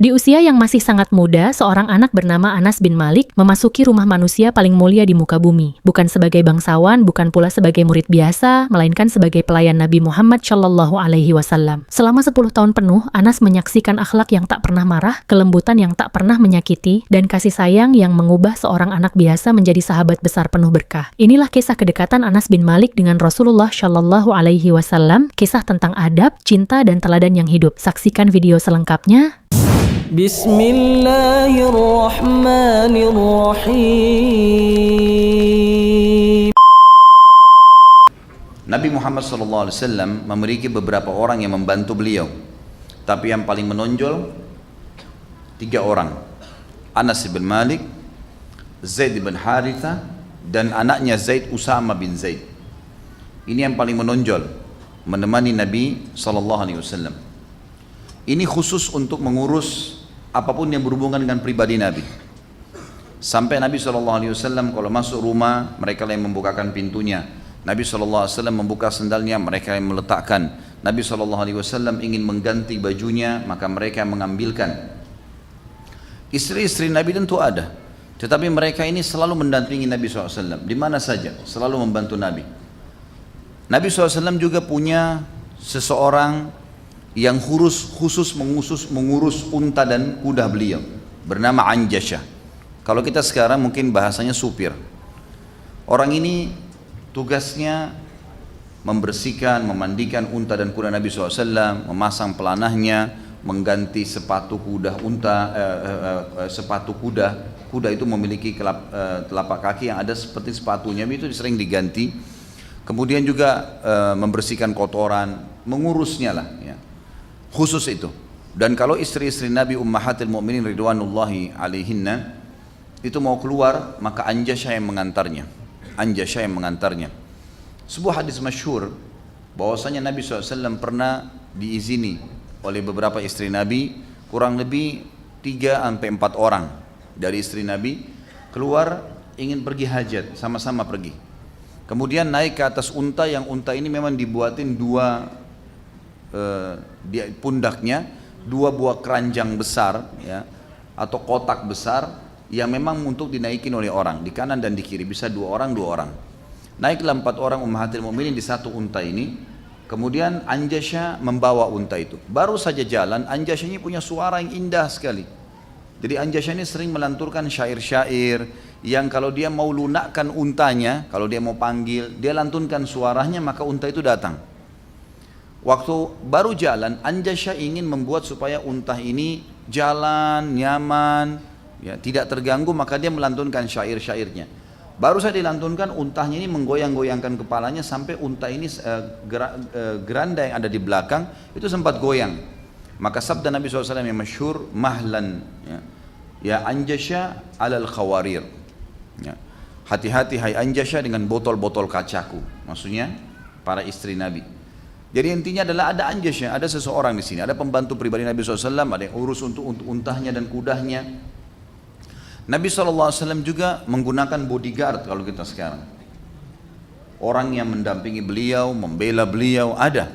Di usia yang masih sangat muda, seorang anak bernama Anas bin Malik memasuki rumah manusia paling mulia di muka bumi. Bukan sebagai bangsawan, bukan pula sebagai murid biasa, melainkan sebagai pelayan Nabi Muhammad Shallallahu Alaihi Wasallam. Selama 10 tahun penuh, Anas menyaksikan akhlak yang tak pernah marah, kelembutan yang tak pernah menyakiti, dan kasih sayang yang mengubah seorang anak biasa menjadi sahabat besar penuh berkah. Inilah kisah kedekatan Anas bin Malik dengan Rasulullah Shallallahu Alaihi Wasallam, kisah tentang adab, cinta, dan teladan yang hidup. Saksikan video selengkapnya. Bismillahirrahmanirrahim. Nabi Muhammad SAW memiliki beberapa orang yang membantu beliau, tapi yang paling menonjol 3 orang: Anas bin Malik, Zaid bin Haritha, dan anaknya Zaid, Usama bin Zaid. Ini yang paling menonjol menemani Nabi SAW. Ini khusus untuk mengurus apapun yang berhubungan dengan pribadi Nabi. Sampai Nabi SAW kalau masuk rumah, mereka yang membukakan pintunya. Nabi SAW membuka sendalnya, mereka yang meletakkan. Nabi SAW ingin mengganti bajunya, maka mereka yang mengambilkan. Istri-istri Nabi tentu ada, tetapi mereka ini selalu mendampingi Nabi SAW di mana saja, selalu membantu Nabi. Nabi SAW juga punya seseorang yang khusus mengurus unta dan kuda beliau, bernama Anjasyah. Kalau kita sekarang mungkin bahasanya supir. Orang ini tugasnya membersihkan, memandikan unta dan kuda Nabi SAW, memasang pelanahnya, mengganti sepatu kuda sepatu kuda. Kuda itu memiliki telapak kaki yang ada seperti sepatunya, itu sering diganti. Kemudian juga membersihkan kotoran, mengurusnya lah ya. Khusus itu. Dan kalau istri-istri Nabi Ummahatil Mu'minin ridwanullahi alaihinna itu mau keluar, maka Anjasyah yang mengantarnya. Anjasyah yang mengantarnya. Sebuah hadis masyhur bahwasanya Nabi SAW pernah diizini oleh beberapa istri Nabi, kurang lebih 3-4 orang dari istri Nabi keluar ingin pergi hajat, sama-sama pergi. Kemudian naik ke atas unta, yang unta ini memang dibuatin di pundaknya 2 buah keranjang besar ya, atau kotak besar yang memang untuk dinaikin oleh orang di kanan dan di kiri, bisa 2 orang. Naiklah 4 orang Ummahatil Mu'minin di satu unta ini. Kemudian Anjasyah membawa unta itu. Baru saja jalan, Anjasyah ini punya suara yang indah sekali. Jadi Anjasyah ini sering melanturkan syair-syair yang kalau dia mau lunakkan untanya, kalau dia mau panggil, dia lantunkan suaranya, maka unta itu datang. Waktu baru jalan, Anjasyah ingin membuat supaya unta ini jalan nyaman, ya, tidak terganggu, maka dia melantunkan syair-syairnya. Baru saja dilantunkan, untanya ini menggoyang-goyangkan kepalanya sampai unta ini geranda yang ada di belakang itu sempat goyang. Maka sabda Nabi SAW yang masyhur, mahlan ya Anjasyah alal khawarir, ya, hati-hati hai Anjasyah dengan botol-botol kacaku, maksudnya para istri Nabi. Jadi intinya adalah ada Anjasyah, ada seseorang di sini, ada pembantu pribadi Nabi SAW, ada yang urus untuk untahnya dan kudahnya. Nabi SAW juga menggunakan bodyguard kalau kita sekarang. Orang yang mendampingi beliau, membela beliau ada.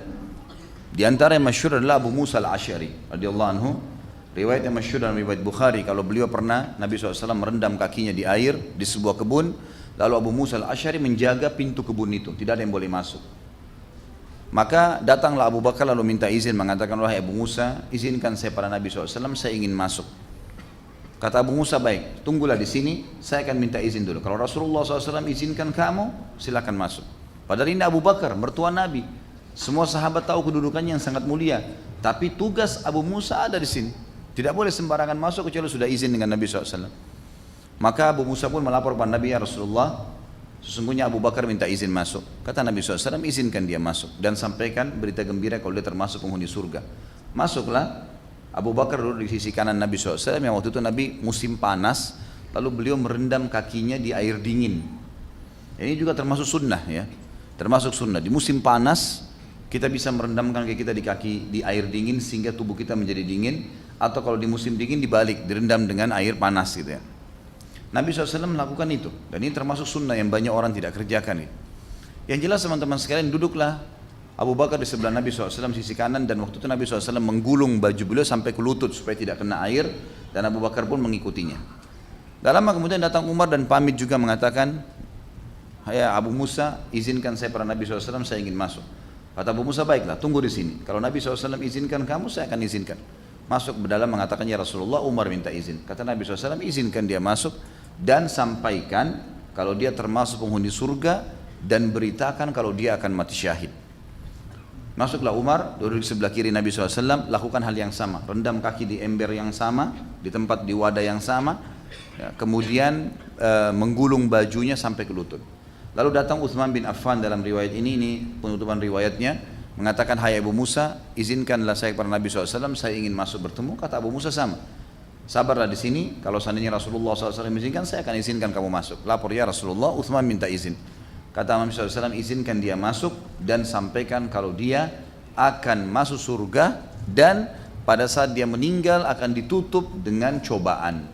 Di antara yang masyhur adalah Abu Musa al-Asy'ari radhiyallahu anhu. Riwayat yang masyhur dalam riwayat Bukhari, kalau beliau pernah Nabi SAW merendam kakinya di air di sebuah kebun, lalu Abu Musa al-Asy'ari menjaga pintu kebun itu, tidak ada yang boleh masuk. Maka datanglah Abu Bakar lalu minta izin, mengatakan, wahai Abu Musa, izinkan saya pada Nabi SAW, saya ingin masuk. Kata Abu Musa, baik, tunggulah di sini, saya akan minta izin dulu. Kalau Rasulullah SAW izinkan kamu, silakan masuk. Padahal ini Abu Bakar, mertua Nabi. Semua sahabat tahu kedudukannya yang sangat mulia. Tapi tugas Abu Musa ada di sini. Tidak boleh sembarangan masuk kecuali sudah izin dengan Nabi SAW. Maka Abu Musa pun melapor kepada Nabi, ya Rasulullah, sesungguhnya Abu Bakar minta izin masuk. Kata Nabi SAW, izinkan dia masuk dan sampaikan berita gembira kalau dia termasuk penghuni surga. Masuklah. Abu Bakar duduk di sisi kanan Nabi SAW, yang waktu itu Nabi musim panas, lalu beliau merendam kakinya di air dingin. Ini juga termasuk sunnah ya, termasuk sunnah. Di musim panas kita bisa merendamkan kaki kita di air dingin sehingga tubuh kita menjadi dingin, atau kalau di musim dingin dibalik, direndam dengan air panas gitu ya. Nabi SAW melakukan itu, dan ini termasuk sunnah yang banyak orang tidak kerjakan. Yang jelas teman-teman sekalian, duduklah Abu Bakar di sebelah Nabi SAW sisi kanan, dan waktu itu Nabi SAW menggulung baju beliau sampai ke lutut supaya tidak kena air, dan Abu Bakar pun mengikutinya. Tak lama kemudian datang Umar dan pamit juga mengatakan, "Ya Abu Musa, izinkan saya pada Nabi SAW, saya ingin masuk." Kata Abu Musa, "Baiklah, tunggu di sini. Kalau Nabi SAW izinkan kamu, saya akan izinkan." Masuk ke dalam mengatakan, "Ya Rasulullah, Umar minta izin." Kata Nabi SAW, "Izinkan dia masuk dan sampaikan kalau dia termasuk penghuni surga, dan beritakan kalau dia akan mati syahid." Masuklah Umar, duduk di sebelah kiri Nabi SAW, lakukan hal yang sama, rendam kaki di ember yang sama, di tempat di wadah yang sama, ya, kemudian menggulung bajunya sampai ke lutut. Lalu datang Uthman bin Affan dalam riwayat ini penutupan riwayatnya, mengatakan, "Hai Abu Musa, izinkanlah saya kepada Nabi SAW, saya ingin masuk bertemu." Kata Abu Musa sama, "Sabarlah di sini, kalau seandainya Rasulullah SAW izinkan, saya akan izinkan kamu masuk." Lapor, "Ya Rasulullah, Uthman minta izin." Kata Nabi SAW, "Izinkan dia masuk dan sampaikan kalau dia akan masuk surga, dan pada saat dia meninggal akan ditutup dengan cobaan."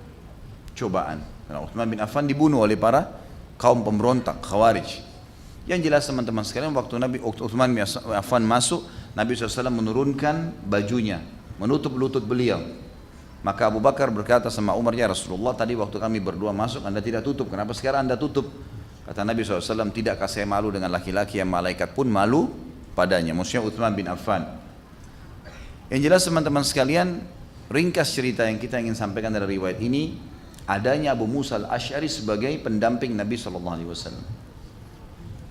Cobaan. Karena Uthman bin Affan dibunuh oleh para kaum pemberontak, Khawarij. Yang jelas teman-teman sekalian, waktu Uthman bin Affan masuk, Nabi SAW menurunkan bajunya, menutup lutut beliau. Maka Abu Bakar berkata sama Umar, "Ya Rasulullah, tadi waktu kami berdua masuk Anda tidak tutup, kenapa sekarang Anda tutup?" Kata Nabi SAW, "Tidakkah saya malu dengan laki-laki yang malaikat pun malu padanya?" Maksudnya Uthman bin Affan. Yang jelas teman-teman sekalian, ringkas cerita yang kita ingin sampaikan dari riwayat ini, adanya Abu Musa al-Asy'ari sebagai pendamping Nabi SAW.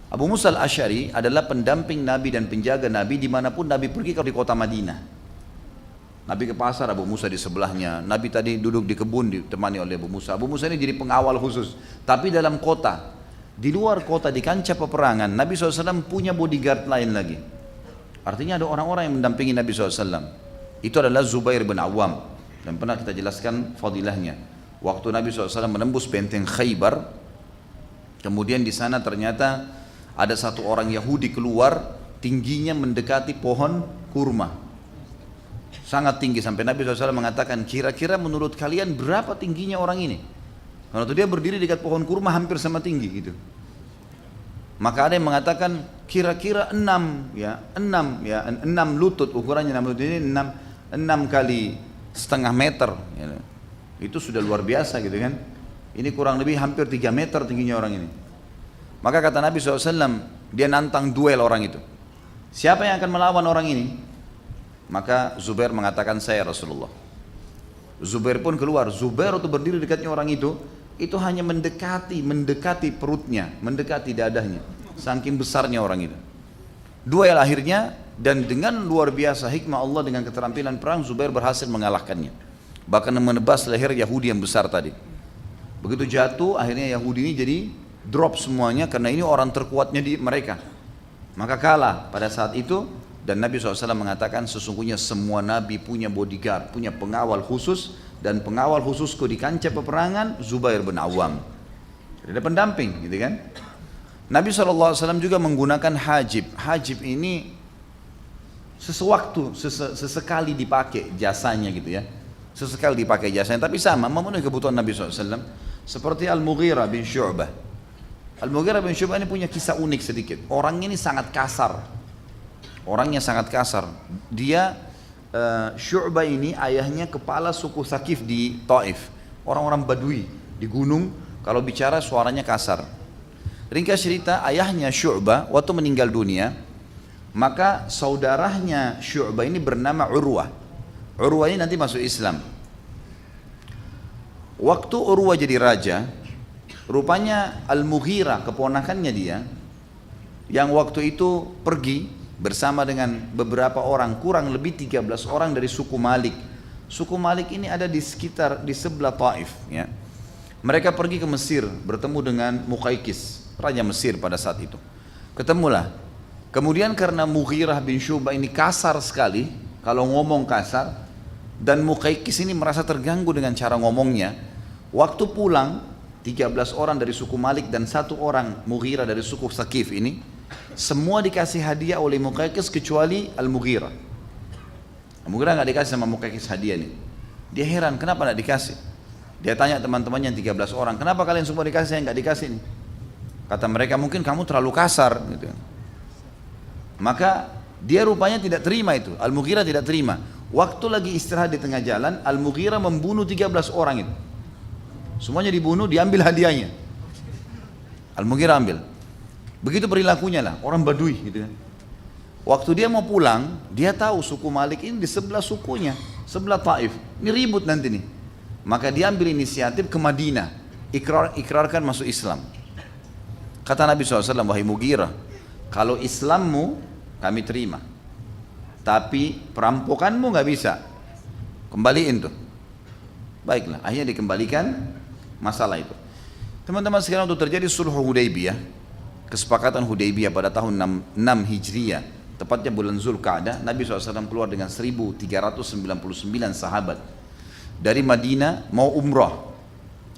Abu Musa al-Asy'ari adalah pendamping Nabi dan penjaga Nabi dimanapun Nabi pergi, kalau di kota Madinah. Nabi ke pasar, Abu Musa di sebelahnya. Nabi tadi duduk di kebun ditemani oleh Abu Musa. Abu Musa ini jadi pengawal khusus. Tapi dalam kota, di luar kota, di kancah peperangan, Nabi SAW punya bodyguard lain lagi. Artinya ada orang-orang yang mendampingi Nabi SAW. Itu adalah Zubair bin Awam, dan pernah kita jelaskan fadilahnya. Waktu Nabi SAW menembus benteng Khaybar, kemudian di sana ternyata ada satu orang Yahudi keluar, tingginya mendekati pohon kurma, sangat tinggi, sampai Nabi SAW mengatakan, "Kira-kira menurut kalian berapa tingginya orang ini?" Waktu dia berdiri dekat pohon kurma hampir sama tinggi gitu. Maka ada yang mengatakan kira-kira 6 lutut, ukurannya 6 lutut ini 6 kali setengah meter. Ya. Itu sudah luar biasa gitu kan. Ini kurang lebih hampir 3 meter tingginya orang ini. Maka kata Nabi SAW, dia nantang duel orang itu. Siapa yang akan melawan orang ini? Maka Zubair mengatakan, "Saya Rasulullah." Zubair pun keluar. Zubair waktu berdiri dekatnya orang itu hanya mendekati perutnya, mendekati dadahnya, saking besarnya orang itu. Duel akhirnya, dan dengan luar biasa hikmah Allah dengan keterampilan perang, Zubair berhasil mengalahkannya, bahkan menebas leher Yahudi yang besar tadi. Begitu jatuh, akhirnya Yahudi ini jadi drop semuanya, karena ini orang terkuatnya di mereka. Maka kalah pada saat itu. Dan Nabi SAW mengatakan, sesungguhnya semua Nabi punya bodyguard, punya pengawal khusus, dan pengawal khususku di kancah peperangan Zubair bin Awam. Jadi ada pendamping gitu kan. Nabi SAW juga menggunakan hajib. Hajib ini sesekali dipakai jasanya gitu ya. Sesekali dipakai jasanya, tapi sama, memenuhi kebutuhan Nabi SAW. Seperti Al-Mughirah bin Syu'bah. Al-Mughirah bin Syu'bah ini punya kisah unik sedikit. Orang ini sangat kasar. Orangnya sangat kasar. Dia Syu'bah ini ayahnya kepala suku Thaqif di Taif. Orang-orang Badui di gunung, kalau bicara suaranya kasar. Ringkas cerita, ayahnya Syu'bah waktu meninggal dunia, maka saudaranya Syu'bah ini bernama Urwah. Urwah ini nanti masuk Islam. Waktu Urwah jadi raja, rupanya Al-Mughirah, keponakannya dia, yang waktu itu pergi bersama dengan beberapa orang, kurang lebih 13 orang dari suku Malik. Suku Malik ini ada di sebelah Taif ya. Mereka pergi ke Mesir, bertemu dengan Muqaykis, raja Mesir pada saat itu. Ketemulah. Kemudian karena Mughirah bin Syu'bah ini kasar sekali, kalau ngomong kasar, dan Muqaykis ini merasa terganggu dengan cara ngomongnya. Waktu pulang, 13 orang dari suku Malik dan 1 orang Mughirah dari suku Thaqif ini, semua dikasih hadiah oleh Muqaykis kecuali Al-Mughirah. Al-Mughirah gak dikasih sama Muqaykis hadiah nih. Dia heran, kenapa gak dikasih? Dia tanya teman-temannya yang 13 orang, kenapa kalian semua dikasih, saya gak dikasih nih? Kata mereka, mungkin kamu terlalu kasar gitu. Maka Dia rupanya tidak terima itu, Al-Mughirah tidak terima. Waktu lagi istirahat di tengah jalan, Al-Mughirah membunuh 13 orang itu. Semuanya dibunuh, diambil hadiahnya. Al-Mughirah ambil. Begitu perilakunya lah, orang Badui gitu kan. Waktu dia mau pulang, dia tahu suku Malik ini di sebelah sukunya, sebelah Taif. Ini ribut nanti nih. Maka dia ambil inisiatif ke Madinah, ikrarkan masuk Islam. Kata Nabi SAW, wahai Mughirah, kalau Islammu kami terima, tapi perampokanmu nggak bisa, kembaliin tuh. Baiklah, akhirnya dikembalikan masalah itu. Teman-teman sekarang untuk terjadi sulh Hudaybiyah, kesepakatan Hudaybiyah pada tahun 6 Hijriah, tepatnya bulan Zulqa'dah, Nabi SAW keluar dengan 1399 sahabat dari Madinah mau umrah.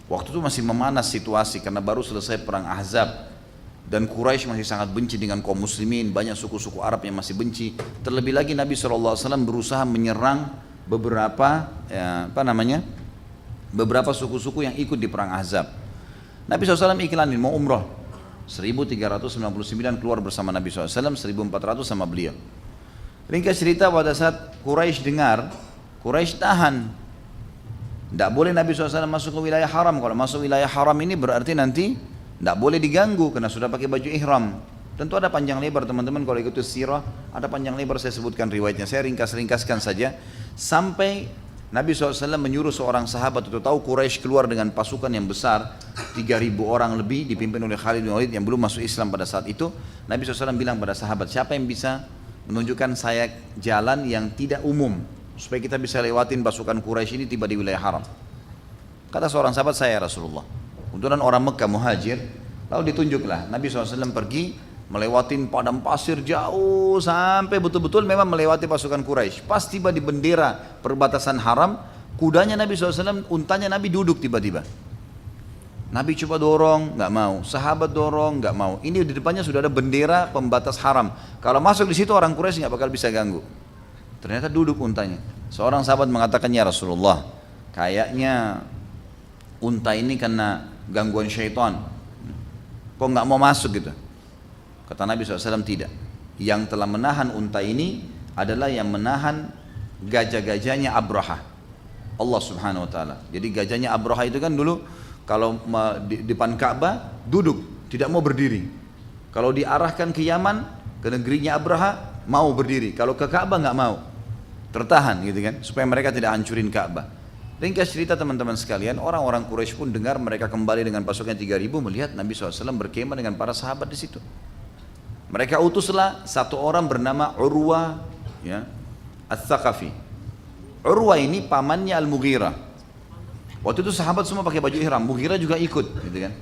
Waktu itu masih memanas situasi karena baru selesai perang Ahzab. Dan Quraisy masih sangat benci dengan kaum muslimin, banyak suku-suku Arab yang masih benci. Terlebih lagi Nabi SAW berusaha menyerang beberapa beberapa suku-suku yang ikut di perang Ahzab. Nabi SAW iklanin mau umrah, 1399 keluar bersama Nabi SAW, 1400 sama beliau. Ringkas cerita, pada saat Quraisy dengar, Quraisy tahan. Tidak boleh Nabi SAW masuk ke wilayah haram. Kalau masuk wilayah haram ini berarti nanti tidak boleh diganggu karena sudah pakai baju ihram. Tentu ada panjang lebar teman-teman, kalau ikut sirah ada panjang lebar, saya sebutkan riwayatnya. Saya ringkas-ringkaskan saja. Sampai Nabi SAW menyuruh seorang sahabat itu, tahu Quraisy keluar dengan pasukan yang besar, 3.000 orang lebih dipimpin oleh Khalid bin Walid yang belum masuk Islam pada saat itu. Nabi SAW bilang pada sahabat, siapa yang bisa menunjukkan saya jalan yang tidak umum supaya kita bisa lewatin pasukan Quraisy ini tiba di wilayah haram. Kata seorang sahabat, saya Rasulullah. Kebetulan orang Mekah muhajir, lalu ditunjuklah Nabi SAW pergi melewatin padang pasir jauh sampai betul-betul memang melewati pasukan Quraisy. Pas tiba di bendera perbatasan haram, kudanya Nabi SAW, untanya Nabi duduk tiba-tiba. Nabi coba dorong, nggak mau. Sahabat dorong, nggak mau. Ini di depannya sudah ada bendera pembatas haram. Kalau masuk di situ orang Quraisy nggak bakal bisa ganggu. Ternyata duduk untanya. Seorang sahabat mengatakan, ya Rasulullah, kayaknya unta ini kena gangguan syaitan, kok nggak mau masuk gitu. Kata Nabi SAW, tidak. Yang telah menahan unta ini adalah yang menahan gajah-gajahnya Abraha, Allah Subhanahu Wa Taala. Jadi gajahnya Abraha itu kan dulu kalau di depan Ka'bah duduk, tidak mau berdiri. Kalau diarahkan ke Yaman, ke negerinya Abraha, mau berdiri. Kalau ke Ka'bah nggak mau, tertahan gitu kan, supaya mereka tidak hancurin Ka'bah. Ringkas cerita teman-teman sekalian, orang-orang Quraisy pun dengar mereka kembali dengan pasukan 3.000, melihat Nabi SAW berkemah dengan para sahabat di situ. Mereka utuslah satu orang bernama Urwah, ya, Ats-Tsaqafi. Urwah ini pamannya Al-Mughirah. Waktu itu sahabat semua pakai baju ihram, Mughirah juga ikut, gitu kan.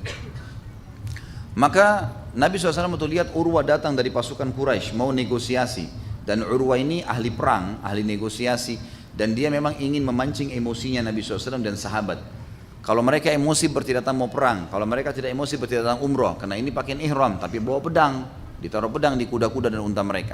Maka Nabi SAW waktu lihat Urwah datang dari pasukan Quraisy mau negosiasi, dan Urwah ini ahli perang, ahli negosiasi. Dan dia memang ingin memancing emosinya Nabi SAW dan sahabat. Kalau mereka emosi berarti datang mau perang, kalau mereka tidak emosi berarti datang umroh. Karena ini pakaian ihram tapi bawa pedang, ditaruh pedang di kuda-kuda dan unta mereka.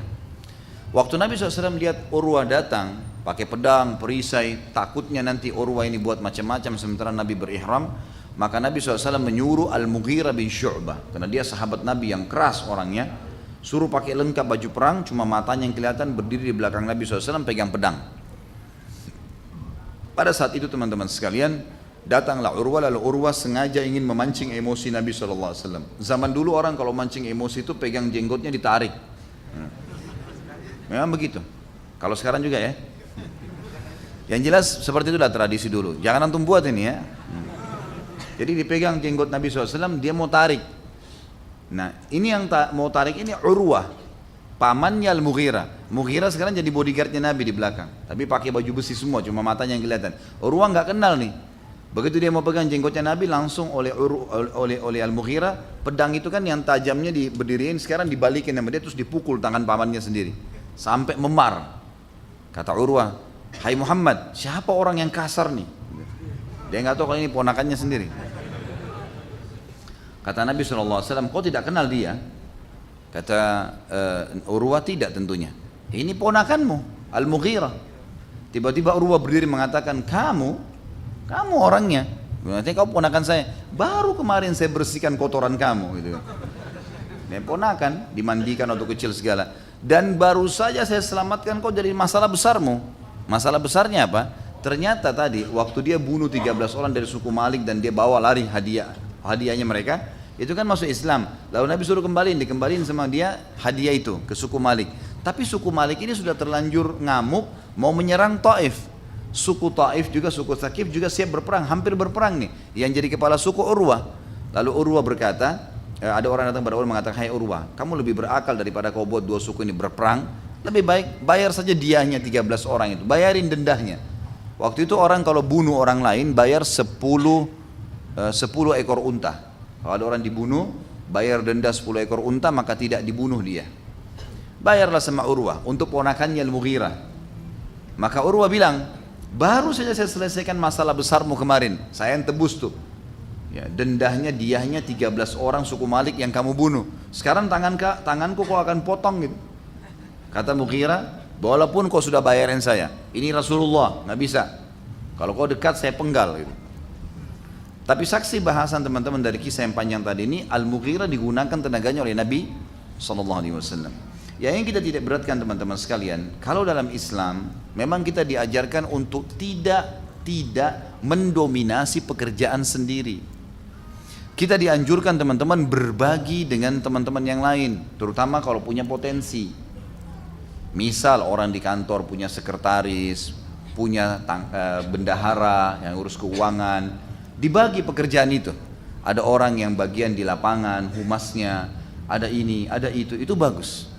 Waktu Nabi SAW lihat Urwah datang pakai pedang, perisai, takutnya nanti Urwah ini buat macam-macam sementara Nabi berihram. Maka Nabi SAW menyuruh Al-Mughirah bin Syu'bah, karena dia sahabat Nabi yang keras orangnya, suruh pakai lengkap baju perang, cuma matanya yang kelihatan, berdiri di belakang Nabi SAW pegang pedang. Pada saat itu teman-teman sekalian, datanglah Urwah, lalu Urwah sengaja ingin memancing emosi Nabi SAW. Zaman dulu orang kalau mancing emosi itu pegang jenggotnya ditarik. Memang begitu. Kalau sekarang juga ya. Yang jelas seperti itulah tradisi dulu. Jangan antum buat ini ya. Jadi dipegang jenggot Nabi SAW, dia mau tarik. Nah ini yang mau tarik ini Urwah, pamannya Al-Mughirah. Mughirah sekarang jadi bodyguardnya Nabi di belakang, tapi pakai baju besi semua, cuma matanya yang kelihatan. Urwah nggak kenal nih. Begitu dia mau pegang jenggotnya Nabi, langsung oleh Al-Mughirah, pedang itu kan yang tajamnya diberdiriin, sekarang dibalikin sama dia, terus dipukul tangan pamannya sendiri sampai memar. Kata Urwah, hai Muhammad, siapa orang yang kasar nih? Dia nggak tahu kalau ini ponakannya sendiri. Kata Nabi SAW, kau tidak kenal dia? Kata Urwah, tidak tentunya. Ini ponakanmu, Al-Mughirah. Tiba-tiba Urwah berdiri mengatakan, kamu orangnya. Berarti kau ponakan saya. Baru kemarin saya bersihkan kotoran kamu. Gitu. Dia ponakan, dimandikan waktu kecil segala. Dan baru saja saya selamatkan kau dari masalah besarmu. Masalah besarnya apa? Ternyata tadi waktu dia bunuh 13 orang dari suku Malik dan dia bawa lari hadiahnya mereka, itu kan masuk Islam. Lalu Nabi suruh dikembaliin sama dia hadiah itu ke suku Malik. Tapi suku Malik ini sudah terlanjur ngamuk mau menyerang Taif. Suku Taif juga, suku Thaqif juga siap berperang, hampir berperang nih. Yang jadi kepala suku Urwah. Lalu Urwah berkata, ada orang datang pada Urwah mengatakan, hai Urwah, kamu lebih berakal daripada kau buat dua suku ini berperang. Lebih baik bayar saja diahnya 13 orang itu, bayarin dendahnya. Waktu itu orang kalau bunuh orang lain bayar 10 ekor unta. Kalau ada orang dibunuh, bayar denda 10 ekor unta, maka tidak dibunuh dia. Bayarlah sama Urwah untuk ponakannya Al-Mughirah. Maka Urwah bilang, baru saja saya selesaikan masalah besarmu kemarin, saya yang tebus tuh. Ya, dendahnya, diahnya 13 orang suku Malik yang kamu bunuh. Sekarang tanganku kau akan potong gitu. Kata Mughirah, walaupun kau sudah bayarin saya, ini Rasulullah, nggak bisa. Kalau kau dekat saya penggal gitu. Tapi saksi bahasan teman-teman dari kisah yang panjang tadi ini, Al-Mughirah digunakan tenaganya oleh Nabi SAW. Ya, yang kita tidak beratkan teman-teman sekalian, kalau dalam Islam memang kita diajarkan untuk tidak mendominasi pekerjaan sendiri. Kita dianjurkan teman-teman berbagi dengan teman-teman yang lain, terutama kalau punya potensi. Misal orang di kantor punya sekretaris, punya bendahara yang urus keuangan, dibagi pekerjaan itu. Ada orang yang bagian di lapangan, humasnya, ada ini, ada itu bagus.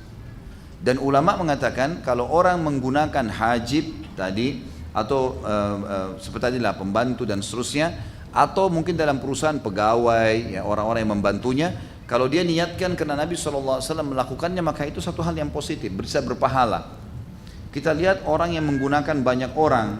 Dan ulama mengatakan kalau orang menggunakan hajib tadi atau seperti tadilah pembantu dan seterusnya, atau mungkin dalam perusahaan pegawai, ya, orang-orang yang membantunya, kalau dia niatkan karena Nabi SAW melakukannya, maka itu satu hal yang positif, bisa berpahala. Kita lihat orang yang menggunakan banyak orang,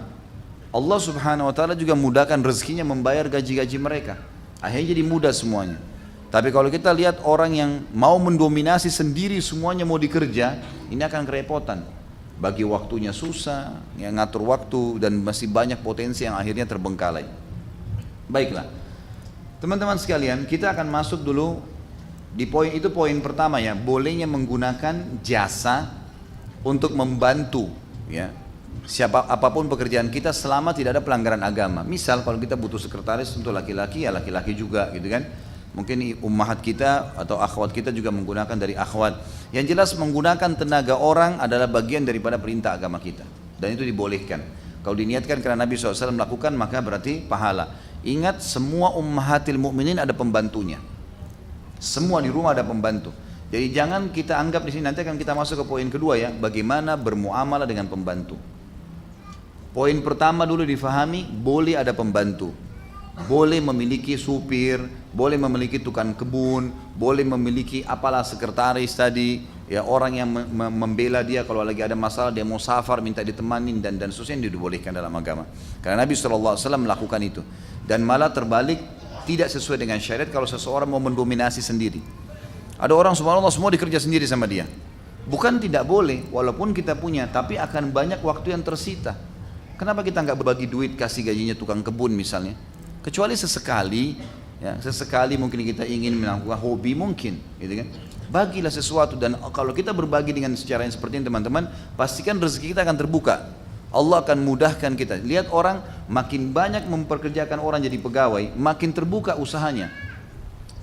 Allah Subhanahu Wa Taala juga mudahkan rezekinya membayar gaji-gaji mereka, akhirnya jadi mudah semuanya. Tapi kalau kita lihat orang yang mau mendominasi sendiri semuanya mau dikerja, ini akan kerepotan. Bagi waktunya susah, ya, ngatur waktu, dan masih banyak potensi yang akhirnya terbengkalai. Baiklah, teman-teman sekalian, kita akan masuk dulu di poin itu, poin pertama ya, bolehnya menggunakan jasa untuk membantu, ya, apapun pekerjaan kita selama tidak ada pelanggaran agama. Misal kalau kita butuh sekretaris untuk laki-laki, ya laki-laki juga gitu kan. Mungkin ummahat kita atau akhwat kita juga menggunakan dari akhwat. Yang jelas menggunakan tenaga orang adalah bagian daripada perintah agama kita, dan itu dibolehkan. Kalau diniatkan karena Nabi SAW melakukan, maka berarti pahala. Ingat, semua ummahatil mukminin ada pembantunya. Semua di rumah ada pembantu. Jadi jangan kita anggap di sini, nanti akan kita masuk ke poin kedua ya, bagaimana bermuamalah dengan pembantu. Poin pertama dulu difahami, boleh ada pembantu. Boleh memiliki supir, boleh memiliki tukang kebun, boleh memiliki apalah sekretaris tadi, ya, orang yang membela dia kalau lagi ada masalah, dia mau safar minta ditemanin dan seterusnya, dibolehkan dalam agama. Karena Nabi SAW melakukan itu. Dan malah terbalik, tidak sesuai dengan syariat kalau seseorang mau mendominasi sendiri. Ada orang subhanallah semua dikerja sendiri sama dia. Bukan tidak boleh, walaupun kita punya, tapi akan banyak waktu yang tersita. Kenapa kita nggak berbagi duit kasih gajinya tukang kebun misalnya? Kecuali sesekali, ya, sesekali mungkin kita ingin melakukan hobi mungkin, gitu kan? Bagilah sesuatu, dan kalau kita berbagi dengan secara yang seperti ini teman-teman, pastikan rezeki kita akan terbuka. Allah akan mudahkan kita. Lihat orang makin banyak memperkerjakan orang jadi pegawai, makin terbuka usahanya.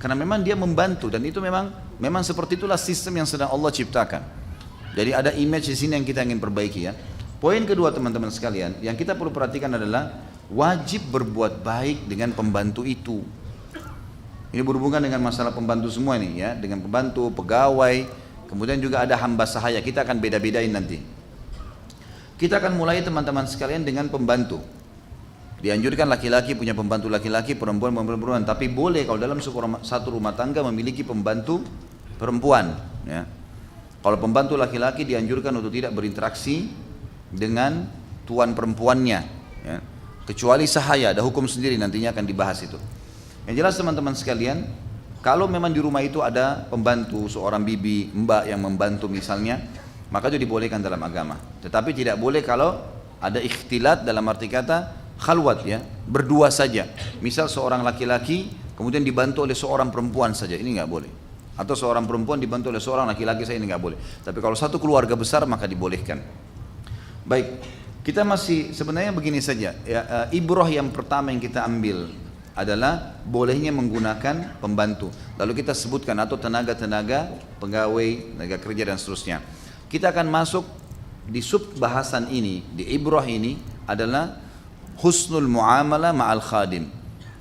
Karena memang dia membantu, dan itu memang seperti itulah sistem yang sedang Allah ciptakan. Jadi ada image di sini yang kita ingin perbaiki ya. Poin kedua teman-teman sekalian, yang kita perlu perhatikan adalah wajib berbuat baik dengan pembantu itu. Ini berhubungan dengan masalah pembantu semua nih ya, dengan pembantu, pegawai, kemudian juga ada hamba sahaya. Kita akan beda-bedain nanti. Kita akan mulai teman-teman sekalian dengan pembantu. Dianjurkan laki-laki punya pembantu laki-laki, perempuan perempuan, tapi boleh kalau dalam satu rumah tangga memiliki pembantu perempuan. Ya. Kalau pembantu laki-laki dianjurkan untuk tidak berinteraksi dengan tuan perempuannya. Ya. Kecuali sahaya, ada hukum sendiri nantinya akan dibahas itu. Yang jelas teman-teman sekalian, kalau memang di rumah itu ada pembantu, seorang bibi, mbak yang membantu misalnya, maka itu dibolehkan dalam agama. Tetapi tidak boleh kalau ada ikhtilat, dalam arti kata khalwat ya, berdua saja. Misal seorang laki-laki kemudian dibantu oleh seorang perempuan saja, ini nggak boleh. Atau seorang perempuan dibantu oleh seorang laki-laki, saya ini nggak boleh. Tapi kalau satu keluarga besar maka dibolehkan. Baik, kita masih sebenarnya begini saja. Ya, ibrah yang pertama yang kita ambil adalah bolehnya menggunakan pembantu. Lalu kita sebutkan atau tenaga-tenaga pegawai, tenaga kerja dan seterusnya. Kita akan masuk di sub bahasan ini, di ibrah ini adalah husnul muamalah ma'al khadim.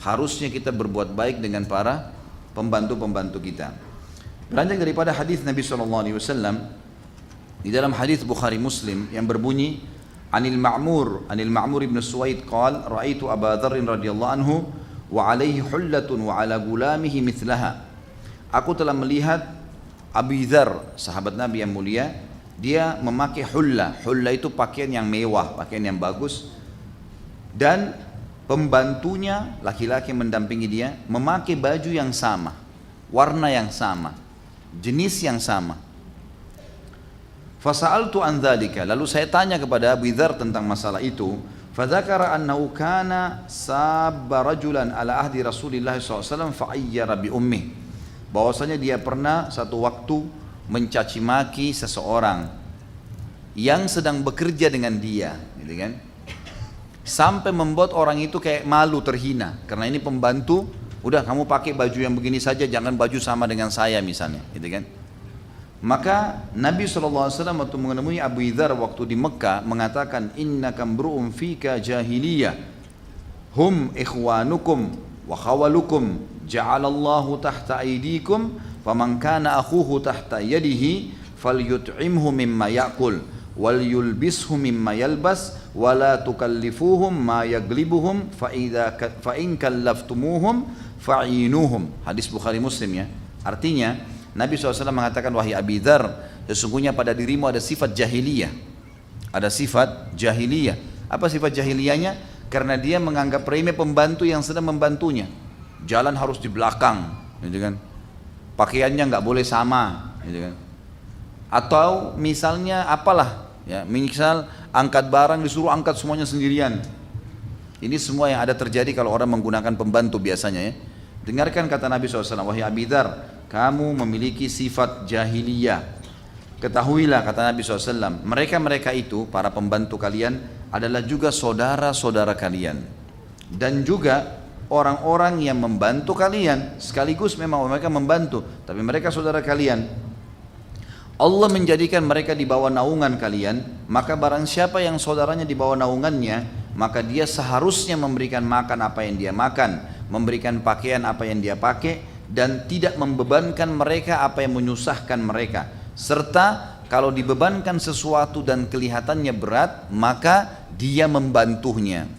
Harusnya kita berbuat baik dengan para pembantu-pembantu kita. Beranjak daripada hadis Nabi SAW di dalam hadis Bukhari Muslim yang berbunyi Anil Ma'mur ibn Suwaid qala ra'aitu Abu Dzar radhiyallahu anhu wa alaihi hullatun wa ala gulamihi mithlaha. Aku telah melihat Abu Dzar, sahabat Nabi yang mulia, dia memakai hulla. Hulla itu pakaian yang mewah, pakaian yang bagus, dan pembantunya laki-laki yang mendampingi dia memakai baju yang sama, warna yang sama, jenis yang sama. Fasa'altu an dzalika, lalu saya tanya kepada Abu Dzar tentang masalah itu. Fadzakara annahu kana sabba rajulan ala ahdi Rasulillah SAW fa'ayyara bi ummih, bahwasanya dia pernah satu waktu mencaci maki seseorang yang sedang bekerja dengan dia, gitu kan? Sampai membuat orang itu kayak malu, terhina, karena ini pembantu. Udah kamu pakai baju yang begini saja, jangan baju sama dengan saya misalnya, gitu kan? Maka Nabi SAW waktu menemui Abu Dzar waktu di Mekah mengatakan, innaka mru'un fika jahiliyah, hum ikhwanukum wa khawalukum, ja'alallahu tahta aydikum, faman kana akhuhu tahta yadihi falyut'imhu mimma ya'kul wal yulbishu mimma yalbas wala tukallifuhum ma yaglibuhum fa in kallaftumuhum fa'inuhum. Hadis Bukhari Muslim ya. Artinya Nabi SAW mengatakan, wahai Abi Dzar, sesungguhnya pada dirimu ada sifat jahiliyah. Ada sifat jahiliyah. Apa sifat jahiliyahnya? Karena dia menganggap remeh pembantu yang sedang membantunya. Jalan harus di belakang, gitu kan? Pakaiannya nggak boleh sama, gitu kan? Atau misalnya apalah, ya, misal angkat barang disuruh angkat semuanya sendirian. Ini semua yang ada terjadi kalau orang menggunakan pembantu biasanya, ya. Dengarkan kata Nabi SAW, wahai Abi Dzar, kamu memiliki sifat jahiliyah. Ketahuilah, kata Nabi SAW, mereka-mereka itu, para pembantu kalian, adalah juga saudara-saudara kalian. Dan juga orang-orang yang membantu kalian, sekaligus memang mereka membantu, tapi mereka saudara kalian. Allah menjadikan mereka di bawah naungan kalian, maka barang siapa yang saudaranya di bawah naungannya, maka dia seharusnya memberikan makan apa yang dia makan, memberikan pakaian apa yang dia pakai, dan tidak membebankan mereka apa yang menyusahkan mereka. Serta kalau dibebankan sesuatu dan kelihatannya berat, maka dia membantunya.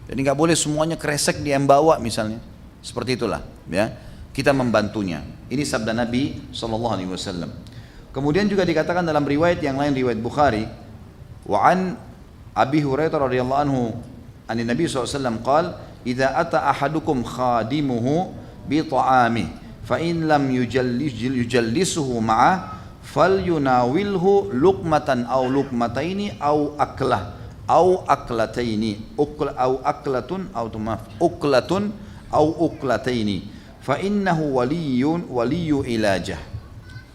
Jadi nggak boleh semuanya kresek dia yang bawa misalnya. Seperti itulah, ya. Kita membantunya. Ini sabda Nabi SAW. Kemudian juga dikatakan dalam riwayat yang lain, riwayat Bukhari, wa an Abi Hurairah radhiyallahu anhu an Nabi SAW qala idza ata ahadukum khadimuhu bi ta'ami fa in lam yujallisuhu ma'ah falyunawilhu luqmatan aw luqmataini aw aklah aw aklataini aw aklatun aw tumaf uklatun aw uklataini fa innahu waliyyu ilajah.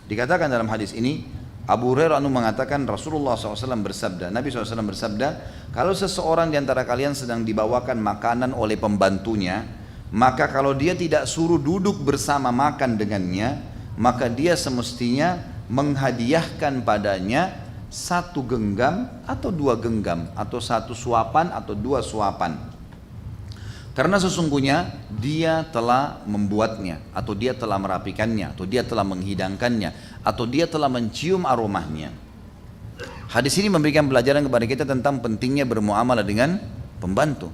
Dikatakan dalam hadis ini, Abu Hurairah mengatakan Rasulullah SAW bersabda, Nabi SAW bersabda, kalau seseorang di antara kalian sedang dibawakan makanan oleh pembantunya, maka kalau dia tidak suruh duduk bersama makan dengannya, maka dia semestinya menghadiahkan padanya satu genggam atau dua genggam, atau satu suapan atau dua suapan. Karena sesungguhnya dia telah membuatnya, atau dia telah merapikannya, atau dia telah menghidangkannya, atau dia telah mencium aromanya. Hadis ini memberikan pelajaran kepada kita tentang pentingnya bermuamalah dengan pembantu.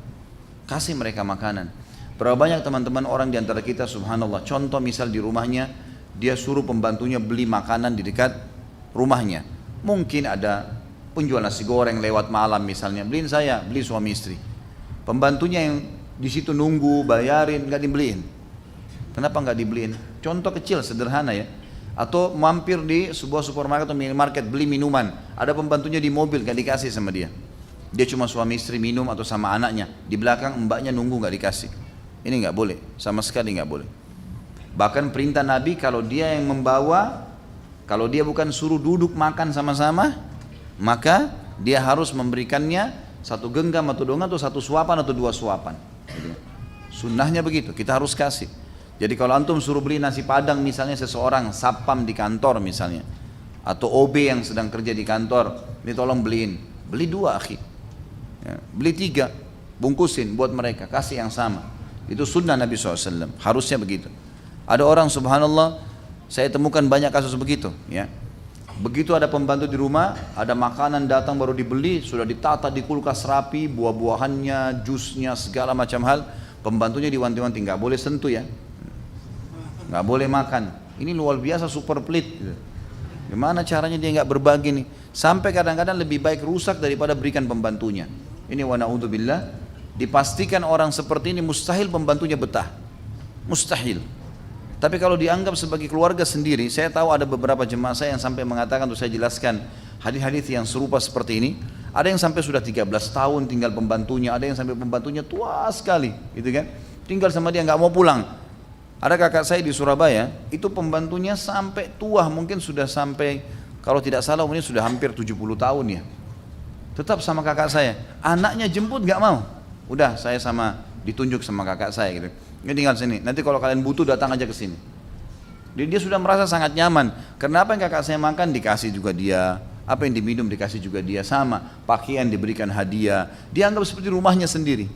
Kasih mereka makanan. Berapa banyak teman-teman orang di antara kita, subhanallah, contoh misal di rumahnya, dia suruh pembantunya beli makanan di dekat rumahnya. Mungkin ada penjual nasi goreng lewat malam misalnya, beliin saya, beli suami istri. Pembantunya yang di situ nunggu, bayarin, nggak dibeliin. Kenapa nggak dibeliin? Contoh kecil, sederhana ya. Atau mampir di sebuah supermarket atau minimarket beli minuman, ada pembantunya di mobil, nggak dikasih sama dia. Dia cuma suami istri minum atau sama anaknya. Di belakang mbaknya nunggu, nggak dikasih. Ini nggak boleh, sama sekali nggak boleh. Bahkan perintah Nabi kalau dia yang membawa, kalau dia bukan suruh duduk makan sama-sama, maka dia harus memberikannya satu genggam atau dua atau satu suapan atau dua suapan. Sunnahnya begitu, kita harus kasih. Jadi kalau antum suruh beli nasi padang misalnya seseorang satpam di kantor misalnya, atau OB yang sedang kerja di kantor, ini tolong beliin, beli 2 akhi, ya, beli 3, bungkusin buat mereka, kasih yang sama. Itu sunnah Nabi SAW, harusnya begitu. Ada orang subhanallah, saya temukan banyak kasus begitu, ya. Begitu ada pembantu di rumah, ada makanan datang baru dibeli, sudah ditata di kulkas rapi, buah-buahannya, jusnya, segala macam hal. Pembantunya diwanti-wanti, nggak boleh sentuh ya, nggak boleh makan. Ini luar biasa super pelit. Gitu. Gimana caranya dia nggak berbagi nih? Sampai kadang-kadang lebih baik rusak daripada berikan pembantunya. Ini wa na'udzubillah. Dipastikan orang seperti ini mustahil pembantunya betah, mustahil. Tapi kalau dianggap sebagai keluarga sendiri, saya tahu ada beberapa jemaah saya yang sampai mengatakan, untuk saya jelaskan hadis-hadis yang serupa seperti ini. Ada yang sampai sudah 13 tahun tinggal pembantunya, ada yang sampai pembantunya tua sekali, gitu kan? Tinggal sama dia nggak mau pulang. Ada kakak saya di Surabaya, itu pembantunya sampai tua, mungkin sudah sampai, kalau tidak salah umurnya sudah hampir 70 tahun ya. Tetap sama kakak saya, anaknya jemput nggak mau. Udah saya sama, ditunjuk sama kakak saya gitu. Ini tinggal sini, nanti kalau kalian butuh datang aja ke sini. Dia sudah merasa sangat nyaman, karena apa yang kakak saya makan dikasih juga dia, apa yang diminum dikasih juga dia, sama pakaian diberikan hadiah, dianggap seperti rumahnya sendiri.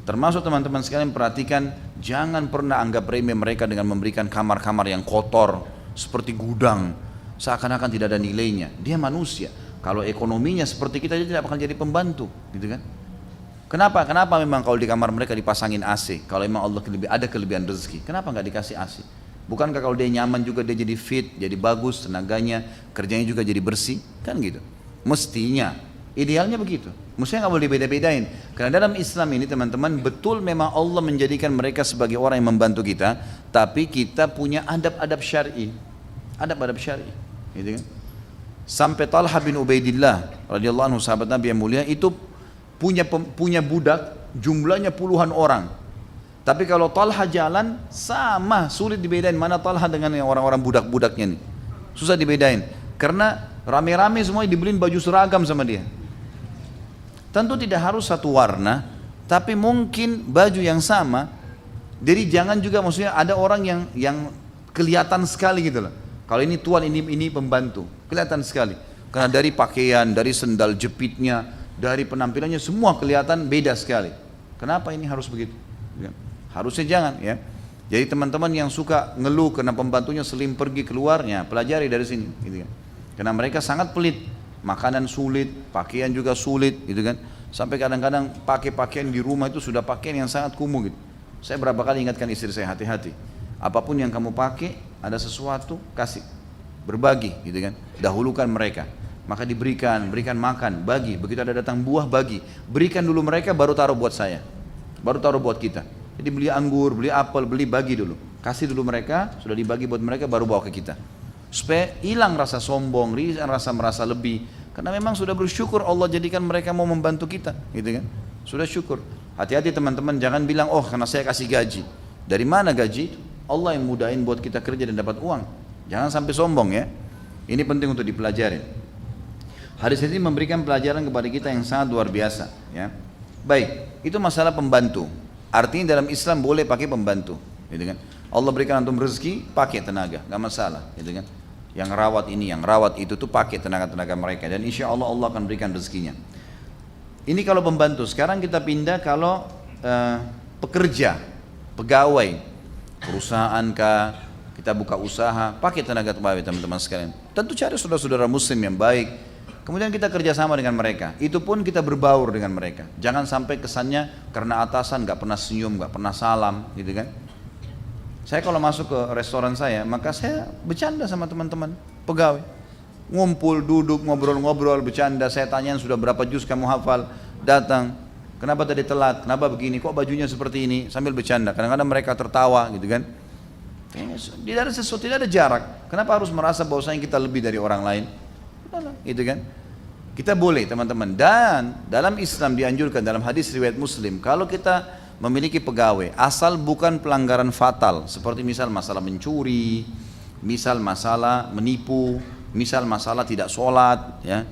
Termasuk teman-teman sekalian perhatikan, jangan pernah anggap remeh mereka dengan memberikan kamar-kamar yang kotor seperti gudang, seakan-akan tidak ada nilainya. Dia manusia, kalau ekonominya seperti kita dia tidak akan jadi pembantu, gitu kan? Kenapa? Kenapa memang kalau di kamar mereka dipasangin AC? Kalau memang Allah ada kelebihan rezeki, kenapa nggak dikasih AC? Bukankah kalau dia nyaman juga dia jadi fit, jadi bagus tenaganya, kerjanya juga jadi bersih, kan gitu? Mestinya, idealnya begitu. Mestinya nggak boleh beda-bedain. Karena dalam Islam ini teman-teman, betul memang Allah menjadikan mereka sebagai orang yang membantu kita, tapi kita punya adab-adab syar'i, adab-adab syar'i, gitu kan? Sampai Talha bin Ubaidillah radhiyallahu anhu, sahabat Nabi yang mulia, itu punya budak jumlahnya puluhan orang. Tapi kalau Talha jalan, sama sulit dibedain mana Talha dengan yang orang-orang budak-budaknya nih. Susah dibedain, karena rame-rame semuanya dibeliin baju seragam sama dia. Tentu tidak harus satu warna, tapi mungkin baju yang sama. Jadi jangan juga, maksudnya ada orang yang kelihatan sekali gitu loh. Kalau ini tuan, ini pembantu, kelihatan sekali. Karena dari pakaian, dari sendal jepitnya, dari penampilannya semua kelihatan beda sekali. Kenapa ini harus begitu? Harusnya jangan ya. Jadi teman-teman yang suka ngeluh karena pembantunya selim pergi keluarnya, pelajari dari sini, gitu kan. Karena mereka sangat pelit, makanan sulit, pakaian juga sulit, gitu kan. Sampai kadang-kadang pakai pakaian di rumah itu sudah pakaian yang sangat kumuh gitu. Saya berapa kali ingatkan istri saya, hati-hati. Apapun yang kamu pakai, ada sesuatu kasih, berbagi, gitu kan. Dahulukan mereka. Maka berikan makan, bagi. Begitu ada datang buah, bagi. Berikan dulu mereka, baru taruh buat saya, baru taruh buat kita. Jadi beli anggur, beli apel, bagi dulu. Kasih dulu mereka, sudah dibagi buat mereka, baru bawa ke kita. Supaya hilang rasa sombong, rasa merasa lebih. Karena memang sudah bersyukur Allah jadikan mereka mau membantu kita, gitu kan. Sudah syukur. Hati-hati teman-teman, jangan bilang, oh karena saya kasih gaji. Dari mana gaji? Allah yang mudahin buat kita kerja dan dapat uang. Jangan sampai sombong ya. Ini penting untuk dipelajari. Hadis ini memberikan pelajaran kepada kita yang sangat luar biasa ya. Baik, itu masalah pembantu. Artinya dalam Islam boleh pakai pembantu, gitu kan? Allah berikan antum rezeki, pakai tenaga, nggak masalah, gitu kan? Yang rawat ini, yang rawat itu tuh pakai tenaga-tenaga mereka, dan insya Allah Allah akan berikan rezekinya. Ini kalau pembantu. Sekarang kita pindah kalau pekerja, pegawai, perusahaan kah, kita buka usaha, pakai tenaga pegawai teman-teman sekalian. Tentu cari saudara-saudara Muslim yang baik. Kemudian kita kerjasama dengan mereka, itu pun kita berbaur dengan mereka. Jangan sampai kesannya karena atasan nggak pernah senyum, nggak pernah salam, gitu kan? Saya kalau masuk ke restoran saya, maka saya bercanda sama teman-teman pegawai, ngumpul, duduk, ngobrol-ngobrol, bercanda. Saya tanyain sudah berapa juz kamu hafal, datang, kenapa tadi telat, kenapa begini, kok bajunya seperti ini, sambil bercanda. Kadang-kadang mereka tertawa, gitu kan? Tidak ada sesuatu, tidak ada jarak. Kenapa harus merasa bahwasanya kita lebih dari orang lain? Gitu kan? Kita boleh teman-teman. Dan dalam Islam dianjurkan dalam hadis riwayat Muslim, kalau kita memiliki pegawai, asal bukan pelanggaran fatal, seperti misal masalah mencuri, misal masalah menipu, misal masalah tidak sholat, ya,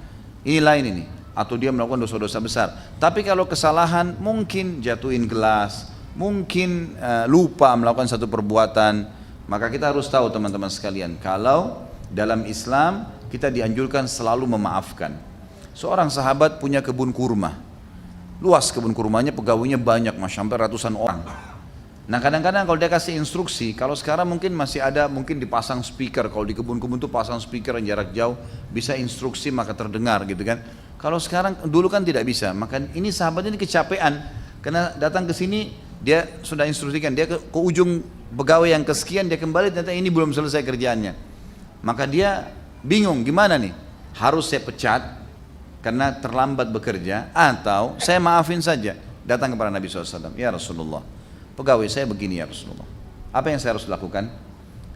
ini lain ini. Atau dia melakukan dosa-dosa besar. Tapi kalau kesalahan mungkin jatuhin gelas, mungkin lupa melakukan satu perbuatan, maka kita harus tahu teman-teman sekalian, kalau dalam Islam kita dianjurkan selalu memaafkan. Seorang sahabat punya kebun kurma, luas kebun kurmanya, pegawainya banyak, sampai ratusan orang. Nah kadang-kadang kalau dia kasih instruksi, kalau sekarang mungkin masih ada, mungkin dipasang speaker, kalau di kebun-kebun itu pasang speaker yang jarak jauh, bisa instruksi maka terdengar gitu kan. Kalau sekarang, dulu kan tidak bisa, maka ini sahabat ini kecapean, karena datang ke sini, dia sudah instruksikan, dia ke ujung pegawai yang kesekian, dia kembali, ternyata ini belum selesai kerjaannya. Maka dia bingung, gimana nih, harus saya pecat, karena terlambat bekerja, atau saya maafin saja, datang kepada Nabi SAW, ya Rasulullah, pegawai saya begini ya Rasulullah, apa yang saya harus lakukan?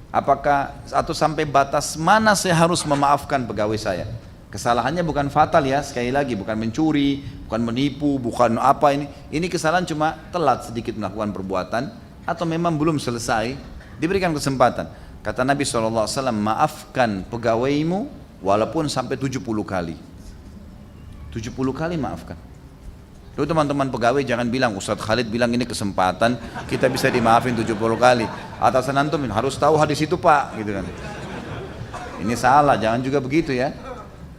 Apakah, atau sampai batas mana saya harus memaafkan pegawai saya? Kesalahannya bukan fatal ya, sekali lagi bukan mencuri, bukan menipu, bukan apa ini kesalahan cuma telat sedikit melakukan perbuatan, atau memang belum selesai, diberikan kesempatan. Kata Nabi SAW, maafkan pegawaimu walaupun sampai 70 kali. 70 kali maafkan. Lalu teman-teman pegawai jangan bilang, Ustadz Khalid bilang ini kesempatan, kita bisa dimaafin 70 kali. Atasan antum harus tahu hadis itu pak, gitu kan. Ini salah, jangan juga begitu ya.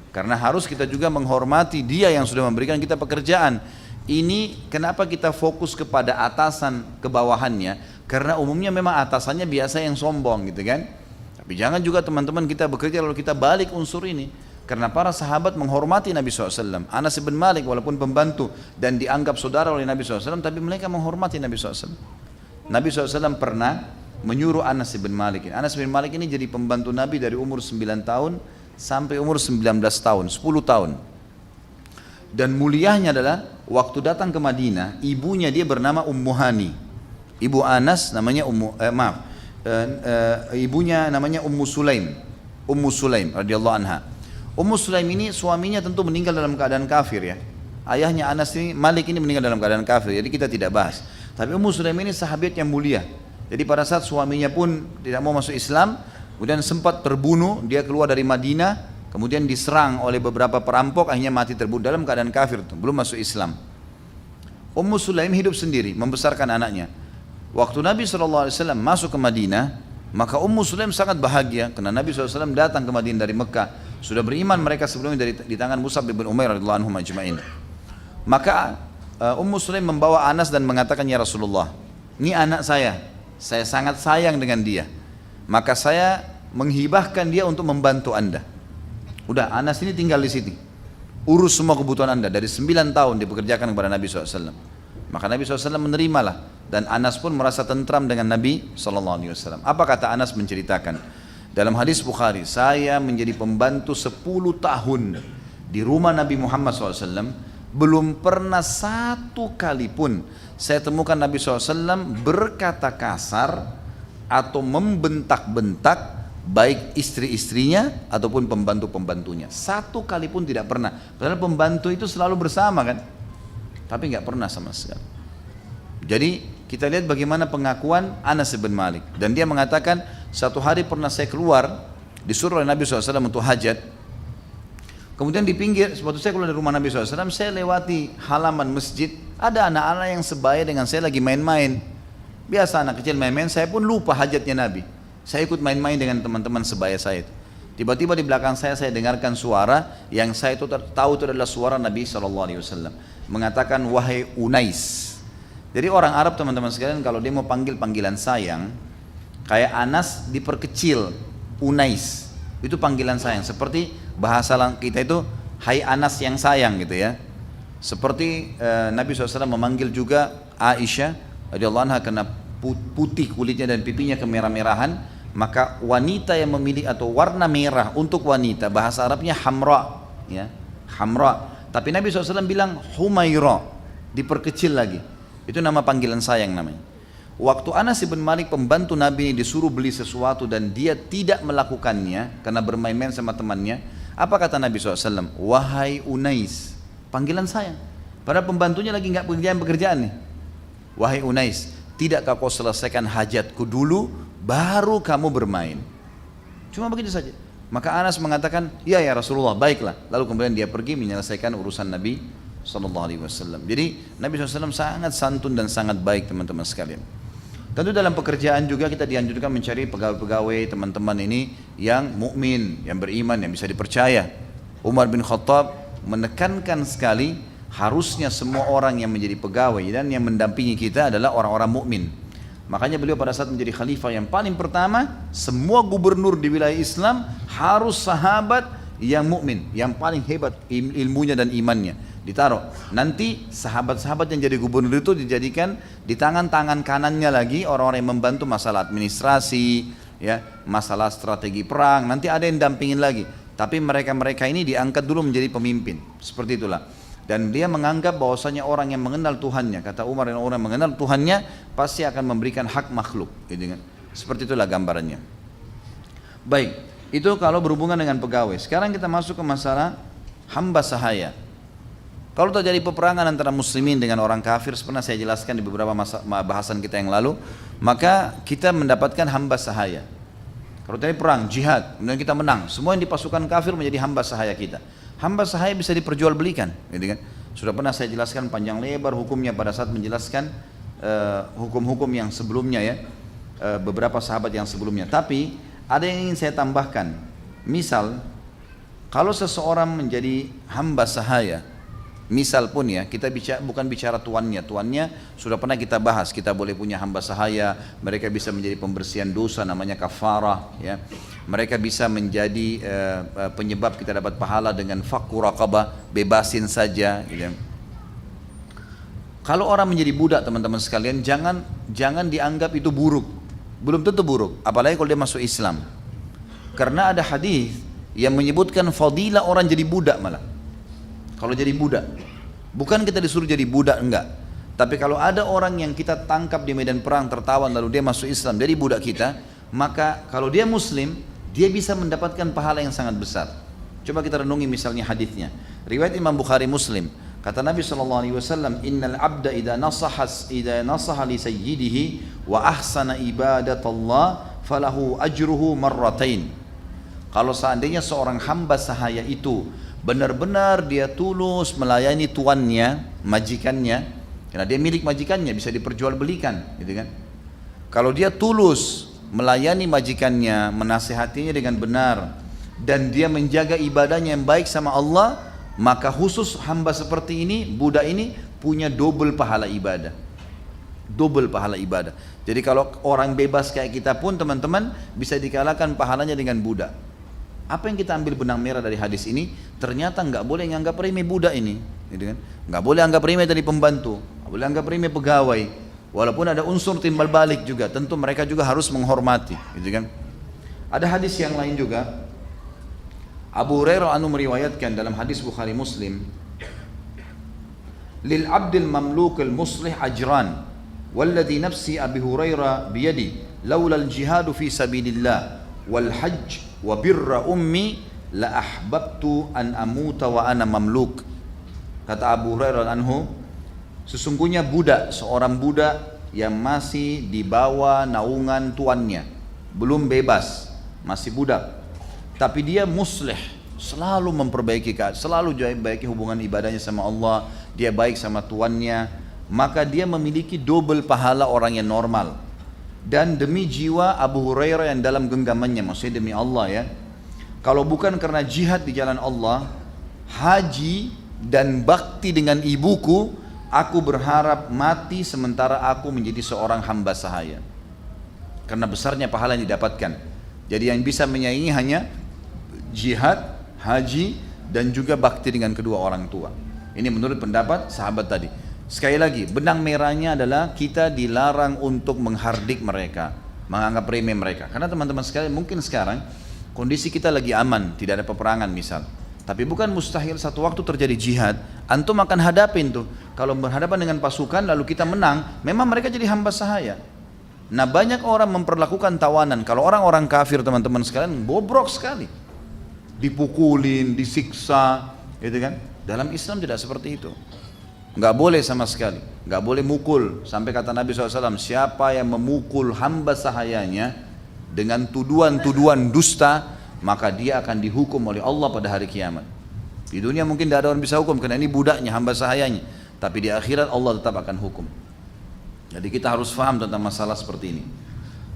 Karena harus kita juga menghormati dia yang sudah memberikan kita pekerjaan. Ini kenapa kita fokus kepada atasan ke bawahannya? Karena umumnya memang atasannya biasa yang sombong gitu kan. Tapi jangan juga teman-teman kita bekerja lalu kita balik unsur ini. Karena para sahabat menghormati Nabi SAW. Anas bin Malik walaupun pembantu dan dianggap saudara oleh Nabi SAW, tapi mereka menghormati Nabi SAW. Nabi SAW pernah menyuruh Anas bin Malik. Anas bin Malik ini jadi pembantu Nabi dari umur 9 tahun sampai umur 19 tahun, 10 tahun. Dan mulianya adalah waktu datang ke Madinah, ibunya dia bernama Ummu Hani. Ibu Anas namanya ibunya namanya Ummu Sulaim. Ummu Sulaim radhiyallahu anha. Ummu Sulaim ini suaminya tentu meninggal dalam keadaan kafir ya. Ayahnya Anas ini, Malik ini meninggal dalam keadaan kafir, jadi kita tidak bahas. Tapi Ummu Sulaim ini sahabat yang mulia. Jadi pada saat suaminya pun tidak mau masuk Islam, kemudian sempat terbunuh, dia keluar dari Madinah, kemudian diserang oleh beberapa perampok, akhirnya mati terbunuh dalam keadaan kafir, belum masuk Islam. Ummu Sulaim hidup sendiri, membesarkan anaknya. Waktu Nabi SAW masuk ke Madinah, maka Ummu Sulaim sangat bahagia, karena Nabi SAW datang ke Madinah dari Mekah, sudah beriman mereka sebelumnya di tangan Mus'ab bin Umair radhiyallahu anhum ajma'in. Maka Ummu Sulaim membawa Anas dan mengatakan, ya Rasulullah, ini anak saya sangat sayang dengan dia. Maka saya menghibahkan dia untuk membantu anda. Udah, Anas ini tinggal di sini, urus semua kebutuhan anda. Dari 9 tahun dipekerjakan kepada Nabi SAW. Maka Nabi SAW menerimalah, dan Anas pun merasa tentram dengan Nabi SAW. Apa kata Anas menceritakan? Dalam hadis Bukhari, saya menjadi pembantu 10 tahun di rumah Nabi Muhammad SAW, belum pernah satu kali pun saya temukan Nabi SAW berkata kasar atau membentak-bentak baik istri-istrinya ataupun pembantu-pembantunya. Satu kali pun tidak pernah. Padahal pembantu itu selalu bersama kan, tapi nggak pernah sama sekali. Jadi kita lihat bagaimana pengakuan Anas bin Malik. Dan dia mengatakan, satu hari pernah saya keluar, disuruh oleh Nabi SAW untuk hajat. Kemudian di pinggir, waktu saya keluar dari rumah Nabi SAW, saya lewati halaman masjid, ada anak-anak yang sebaya dengan saya lagi main-main. Biasa anak kecil main-main, saya pun lupa hajatnya Nabi. Saya ikut main-main dengan teman-teman sebaya saya itu. Tiba-tiba di belakang saya dengarkan suara yang saya itu tahu itu adalah suara Nabi SAW. Mengatakan, wahai Unais. Jadi orang Arab teman-teman sekalian kalau dia mau panggil panggilan sayang, kayak Anas diperkecil, Unais. Itu panggilan sayang. Seperti bahasa kita itu, hai Anas yang sayang gitu ya. Seperti Nabi SAW memanggil juga Aisyah radhiyallahu anha karena putih kulitnya dan pipinya kemerah-merahan, maka wanita yang memilih atau warna merah untuk wanita bahasa Arabnya hamra, ya, hamra. Tapi Nabi SAW bilang Humaira, diperkecil lagi. Itu nama panggilan sayang namanya. Waktu Anas bin Malik pembantu Nabi ini disuruh beli sesuatu dan dia tidak melakukannya karena bermain-main sama temannya, apa kata Nabi SAW? Wahai Unais, panggilan sayang. Padahal pembantunya lagi nggak pekerjaan nih. wahai Unais, tidakkah kau selesaikan hajatku dulu, baru kamu bermain? Cuma begitu saja. Maka Anas mengatakan, ya Rasulullah, baiklah. Lalu kemudian dia pergi menyelesaikan urusan Nabi SAW. Jadi Nabi SAW sangat santun dan sangat baik, teman-teman sekalian. Tentu dalam pekerjaan juga kita dianjurkan mencari pegawai-pegawai teman-teman ini yang mukmin, yang beriman, yang bisa dipercaya. Umar bin Khattab menekankan sekali harusnya semua orang yang menjadi pegawai dan yang mendampingi kita adalah orang-orang mukmin. Makanya beliau pada saat menjadi khalifah yang paling pertama, semua gubernur di wilayah Islam harus sahabat yang mukmin, yang paling hebat ilmunya dan imannya. Ditaruh. Nanti sahabat-sahabat yang jadi gubernur itu dijadikan di tangan-tangan kanannya lagi orang-orang yang membantu masalah administrasi, ya, masalah strategi perang. Nanti ada yang dampingin lagi. Tapi mereka-mereka ini diangkat dulu menjadi pemimpin. Seperti itulah. Dan dia menganggap bahwasanya orang yang mengenal Tuhannya, kata Umar, yang orang yang mengenal Tuhannya pasti akan memberikan hak makhluk, gitu kan. Seperti itulah gambarannya. Baik, itu kalau berhubungan dengan pegawai. Sekarang kita masuk ke masalah hamba sahaya. Kalau terjadi peperangan antara muslimin dengan orang kafir, pernah saya jelaskan di beberapa bahasan kita yang lalu, maka kita mendapatkan hamba sahaya. Kalau terjadi perang, jihad, kemudian kita menang, semua yang di pasukan kafir menjadi hamba sahaya kita. Hamba sahaya bisa diperjualbelikan, gitu kan? Sudah pernah saya jelaskan panjang lebar hukumnya pada saat menjelaskan hukum-hukum yang sebelumnya, ya, beberapa sahabat yang sebelumnya. Tapi ada yang ingin saya tambahkan. Misal, kalau seseorang menjadi hamba sahaya, misal pun ya, kita bukan bicara tuannya sudah pernah kita bahas, kita boleh punya hamba sahaya, mereka bisa menjadi pembersihan dosa namanya kafarah, ya. Mereka bisa menjadi penyebab kita dapat pahala dengan fakku raqabah, bebasin saja, gitu. Kalau orang menjadi budak, teman-teman sekalian, jangan dianggap itu buruk. Belum tentu buruk, apalagi kalau dia masuk Islam. Karena ada hadis yang menyebutkan fadilah orang jadi budak malah. Kalau jadi budak, bukan kita disuruh jadi budak, enggak. Tapi kalau ada orang yang kita tangkap di medan perang tertawan lalu dia masuk Islam jadi budak kita, maka kalau dia muslim, dia bisa mendapatkan pahala yang sangat besar. Coba kita renungi misalnya hadisnya. Riwayat Imam Bukhari Muslim. Kata Nabi SAW, Innal abda idha nasaha li sayyidihi wa ahsana ibadatallah falahu ajruhu marratain. Kalau seandainya seorang hamba sahaya itu benar-benar dia tulus melayani tuannya, majikannya, karena dia milik majikannya, bisa diperjualbelikan, gitu kan. Kalau dia tulus melayani majikannya, menasihatinya dengan benar, dan dia menjaga ibadahnya yang baik sama Allah, maka khusus hamba seperti ini, budak ini punya double pahala ibadah. Double pahala ibadah. Jadi kalau orang bebas kayak kita pun, teman-teman, bisa dikalahkan pahalanya dengan budak. Apa yang kita ambil benang merah dari hadis ini? Ternyata nggak boleh nganggap remeh budak ini, gitu kan? Nggak boleh anggap remeh dari pembantu, nggak boleh anggap remeh pegawai. Walaupun ada unsur timbal balik juga, tentu mereka juga harus menghormati, gitu kan? Ada hadis yang lain juga. Abu Hurairah meriwayatkan dalam hadis Bukhari Muslim, lil abdil mamlukil muslih ajran, walladhi nafsi Abi Hurairah biyadi, laula al jihadu fi sabilillah wal hajj wa birra ummi la ahbabtu an amuta wa ana mamluk. Kata Abu Hurairah anhu, sesungguhnya budak, seorang budak yang masih di bawah naungan tuannya, belum bebas, masih budak, tapi dia muslih, selalu memperbaiki, selalu baiki hubungan ibadahnya sama Allah, dia baik sama tuannya, maka dia memiliki double pahala orang yang normal. Dan demi jiwa Abu Hurairah yang dalam genggamannya, maksudnya demi Allah ya, kalau bukan karena jihad di jalan Allah, haji dan bakti dengan ibuku, aku berharap mati sementara aku menjadi seorang hamba sahaya. Karena besarnya pahala yang didapatkan. Jadi yang bisa menyaingi hanya jihad, haji, dan juga bakti dengan kedua orang tua. Ini menurut pendapat sahabat tadi. Sekali lagi, benang merahnya adalah kita dilarang untuk menghardik mereka, menganggap remeh mereka. Karena teman-teman sekalian, mungkin sekarang kondisi kita lagi aman, tidak ada peperangan misal. Tapi bukan mustahil satu waktu terjadi jihad, antum akan hadapin tuh. Kalau berhadapan dengan pasukan lalu kita menang, memang mereka jadi hamba sahaya. Nah, banyak orang memperlakukan tawanan. Kalau orang-orang kafir, teman-teman sekalian, bobrok sekali. Dipukulin, disiksa, gitu kan. Dalam Islam tidak seperti itu. nggak boleh sama sekali, nggak boleh mukul. Sampai kata Nabi SAW, siapa yang memukul hamba sahayanya dengan tuduhan-tuduhan dusta, maka dia akan dihukum oleh Allah pada hari kiamat. Di dunia mungkin tidak ada orang bisa hukum karena ini budaknya, hamba sahayanya, tapi di akhirat Allah tetap akan hukum. Jadi kita harus faham tentang masalah seperti ini.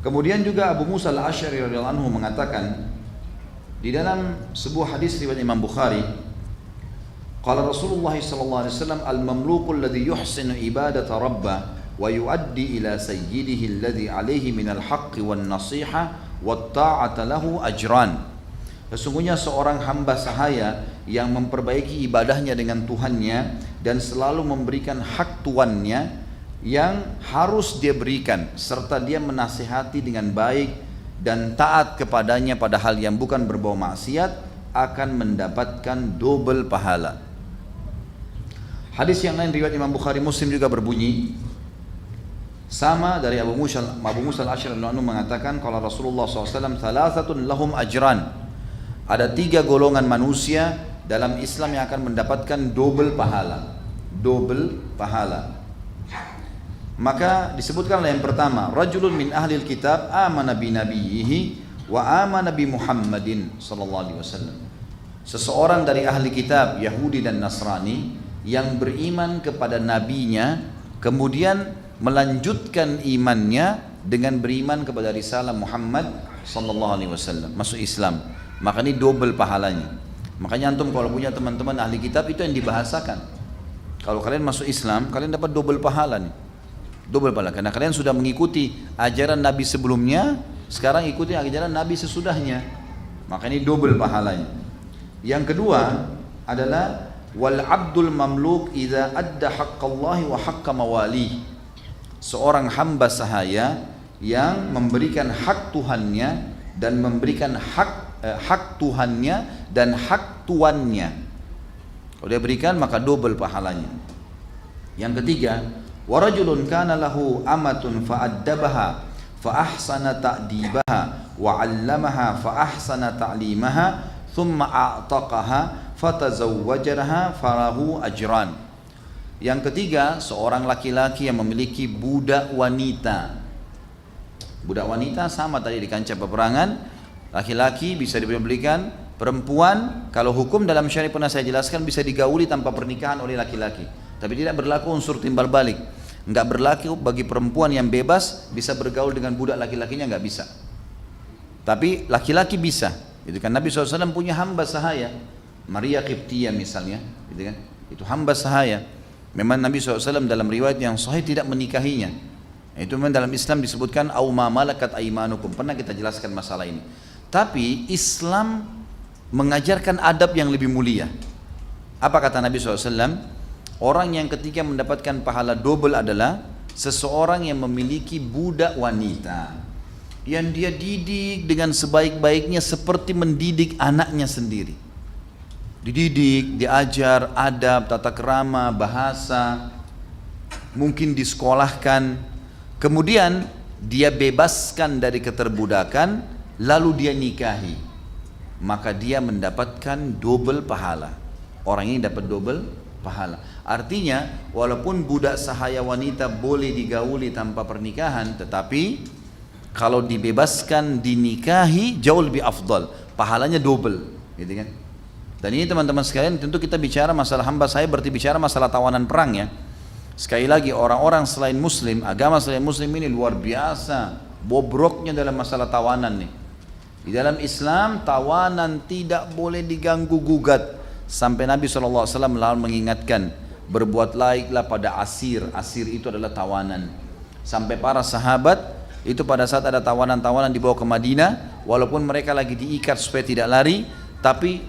Kemudian juga Abu Musa al-Asy'ari radhiyallahu anhu mengatakan di dalam sebuah hadis riwayat Imam Bukhari, qala Rasulullah sallallahu alaihi wasallam, al-mamluku alladhi yuhsinu ibadata rabbah wa yuaddi ila sayyidihi alladhi alaihi minal haqqi wan nasiha wat ta'ata lahu ajran. Sesungguhnya seorang hamba sahaya yang memperbaiki ibadahnya dengan Tuhannya dan selalu memberikan hak tuannya yang harus dia berikan, serta dia menasihati dengan baik dan taat kepadanya pada hal yang bukan berbau maksiat, akan mendapatkan double pahala. Hadis yang lain riwayat Imam Bukhari Muslim juga berbunyi sama dari Abu Musa al-Asy'ari mengatakan kalau Rasulullah SAW, thalathatun lahum ajran, ada 3 golongan manusia dalam Islam yang akan mendapatkan double pahala. Maka disebutkanlah yang pertama, rajulun min ahlil kitab amana bi nabiyhi wa amana bi Muhammadin sallallahu alaihi wasallam. Seseorang dari ahli kitab Yahudi dan Nasrani yang beriman kepada nabinya, kemudian melanjutkan imannya dengan beriman kepada risalah Muhammad sallallahu alaihi wasallam, masuk Islam. Maka ini double pahalanya. Makanya antum kalau punya teman-teman ahli kitab itu yang dibahasakan. Kalau kalian masuk Islam, kalian dapat double pahala nih. Double pahala karena kalian sudah mengikuti ajaran Nabi sebelumnya, sekarang ikuti ajaran Nabi sesudahnya. Maka ini double pahalanya. Yang kedua adalah wal abdul mamluk idza adda haqqallahi wa haqqa mawali. Seorang hamba sahaya yang memberikan hak Tuhannya dan memberikan hak Tuhannya dan hak tuannya. Kalau dia berikan maka double pahalanya. Yang ketiga, wa rajulun kana lahu amatun fa'addabaha fa ahsana ta'dibaha wa 'allamaha fa ahsana ta'limaha thumma a'taqaha fatazawwajaha falahu ajran. Yang ketiga, seorang laki-laki yang memiliki budak wanita. Budak wanita sama tadi di kancah peperangan, laki-laki bisa diberikan, perempuan kalau hukum dalam syariat pernah saya jelaskan bisa digauli tanpa pernikahan oleh laki-laki. Tapi tidak berlaku unsur timbal balik. Enggak berlaku bagi perempuan yang bebas bisa bergaul dengan budak laki-lakinya, enggak bisa. Tapi laki-laki bisa. Itu kan Nabi SAW punya hamba sahaya, Maria Qibtiyah misalnya, gitu kan? Itu hamba sahaya. Memang Nabi SAW dalam riwayat yang sahih tidak menikahinya. Itu memang dalam Islam disebutkan au ma malakat aimanukum. Pernah kita jelaskan masalah ini. Tapi Islam mengajarkan adab yang lebih mulia. Apa kata Nabi SAW? Orang yang ketika mendapatkan pahala double adalah seseorang yang memiliki budak wanita yang dia didik dengan sebaik-baiknya seperti mendidik anaknya sendiri. Dididik, diajar adab, tata krama, bahasa, mungkin disekolahkan, kemudian dia bebaskan dari keterbudakan, lalu dia nikahi, maka dia mendapatkan double pahala. Orang ini dapat double pahala. Artinya walaupun budak sahaya wanita boleh digauli tanpa pernikahan, tetapi kalau dibebaskan dinikahi jauh lebih afdal, pahalanya double, gitu kan? Dan ini teman-teman sekalian, tentu kita bicara masalah hamba saya berarti bicara masalah tawanan perang ya. Sekali lagi, orang-orang selain muslim, agama selain muslim ini luar biasa bobroknya dalam masalah tawanan nih. Di dalam Islam tawanan tidak boleh diganggu gugat. Sampai Nabi SAW mengingatkan, berbuat laiklah pada asir. Asir itu adalah tawanan. Sampai para sahabat itu pada saat ada tawanan-tawanan dibawa ke Madinah, walaupun mereka lagi diikat supaya tidak lari, tapi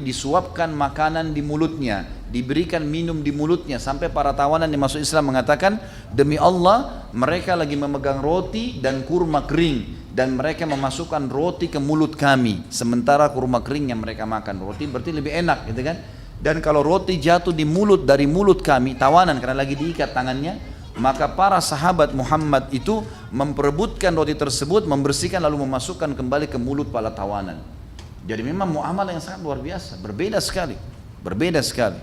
disuapkan makanan di mulutnya, diberikan minum di mulutnya, sampai para tawanan yang masuk Islam mengatakan, demi Allah mereka lagi memegang roti dan kurma kering dan mereka memasukkan roti ke mulut kami, sementara kurma kering yang mereka makan. Roti berarti lebih enak, gitu kan? Dan kalau roti jatuh di mulut dari mulut kami, tawanan karena lagi diikat tangannya, maka para sahabat Muhammad itu memperebutkan roti tersebut, membersihkan lalu memasukkan kembali ke mulut para tawanan. Jadi memang muamalah yang sangat luar biasa, berbeda sekali,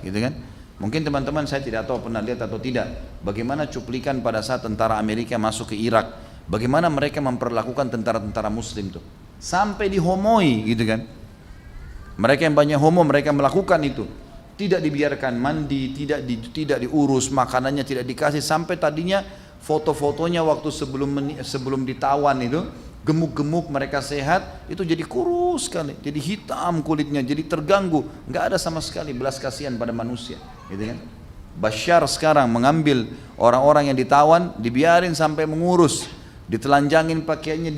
gitu kan? Mungkin teman-teman saya tidak tahu pernah lihat atau tidak, bagaimana cuplikan pada saat tentara Amerika masuk ke Irak, bagaimana mereka memperlakukan tentara-tentara muslim tuh, sampai dihomoi gitu kan. Mereka yang banyak homo, mereka melakukan itu, tidak dibiarkan mandi, tidak diurus, makanannya tidak dikasih, sampai tadinya foto-fotonya waktu sebelum ditawan itu gemuk-gemuk, mereka sehat, itu jadi kurus sekali, jadi hitam kulitnya, jadi terganggu, nggak ada sama sekali belas kasihan pada manusia, gitu kan. Bashar sekarang mengambil orang-orang yang ditawan, dibiarin sampai mengurus, ditelanjangin pakaiannya,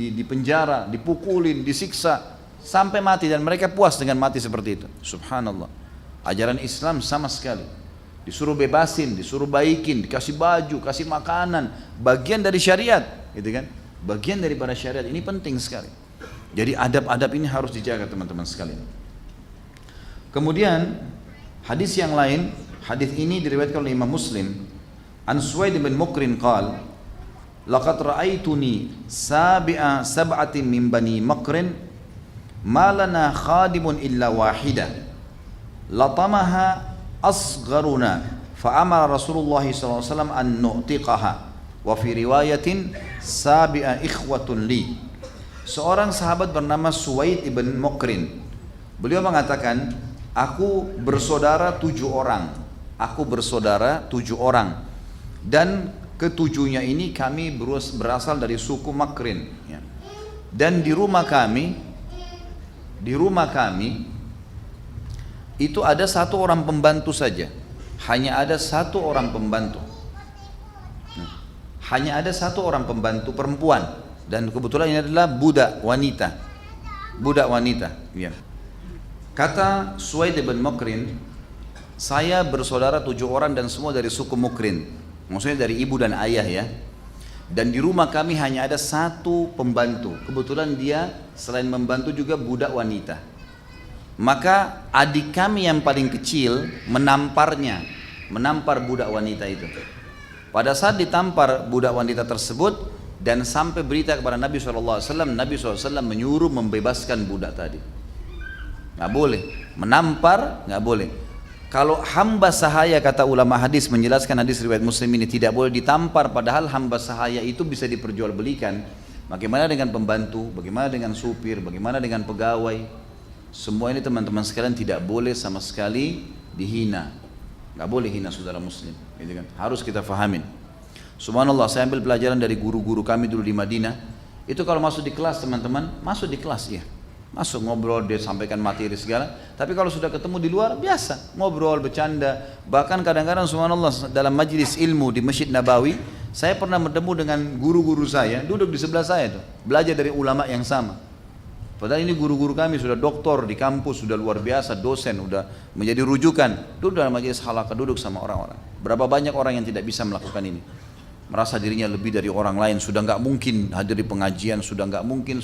di penjara, dipukulin, disiksa sampai mati, dan mereka puas dengan mati seperti itu. Subhanallah. Ajaran Islam sama sekali. Disuruh bebasin, disuruh baikin, dikasih baju, kasih makanan, bagian dari syariat, gitu kan? Bagian daripada syariat, ini penting sekali. Jadi adab-adab ini harus dijaga teman-teman sekalian. Kemudian hadis yang lain, hadis ini diriwayatkan oleh Imam Muslim. An Suwaid bin Mukrin qala, laqad ra'aituni sab'atin min bani Makrin ma lana khadimun illa wahida latamaha asgharuna fa amara Rasulullah sallallahu alaihi wasallam an nu'tiqaha wa fi riwayatin sabi'a ikhwatun li. Seorang sahabat bernama Suwaid ibn Mukrin, beliau mengatakan, aku bersaudara 7 orang, dan ketujuhnya ini kami berasal dari suku Makrin, ya. Dan di rumah kami itu ada 1 orang pembantu saja, hanya ada 1 orang pembantu. Hanya ada 1 orang pembantu perempuan, dan kebetulan ini adalah budak wanita, ya. Kata Suwaid bin Mukrin, saya bersaudara 7 orang dan semua dari suku Mukrin, maksudnya dari ibu dan ayah, ya. Dan di rumah kami hanya ada 1 pembantu, kebetulan dia selain membantu juga budak wanita. Maka adik kami yang paling kecil menampar budak wanita itu. Pada saat ditampar budak wanita tersebut dan sampai berita kepada Nabi SAW, Nabi SAW menyuruh membebaskan budak tadi. Nggak boleh, menampar nggak boleh. Kalau hamba sahaya, kata ulama hadis menjelaskan hadis riwayat Muslim ini, tidak boleh ditampar, padahal hamba sahaya itu bisa diperjualbelikan. Bagaimana dengan pembantu, bagaimana dengan supir, bagaimana dengan pegawai? Semua ini teman-teman sekalian tidak boleh sama sekali dihina. Nggak boleh hina saudara muslim, gitu kan? Harus kita fahamin. Subhanallah, saya ambil pelajaran dari guru-guru kami dulu di Madinah. Itu kalau masuk di kelas teman-teman, masuk di kelas ya, masuk ngobrol, dia sampaikan materi segala. Tapi kalau sudah ketemu di luar, biasa ngobrol, bercanda. Bahkan kadang-kadang subhanallah dalam majlis ilmu di Masjid Nabawi, saya pernah bertemu dengan guru-guru saya, duduk di sebelah saya tuh, belajar dari ulama yang sama. Padahal ini guru-guru kami sudah doktor di kampus, sudah luar biasa, dosen, sudah menjadi rujukan. Duduk dalam majelis halaqah, duduk sama orang-orang. Berapa banyak orang yang tidak bisa melakukan ini, merasa dirinya lebih dari orang lain, sudah nggak mungkin hadir di pengajian, sudah nggak mungkin.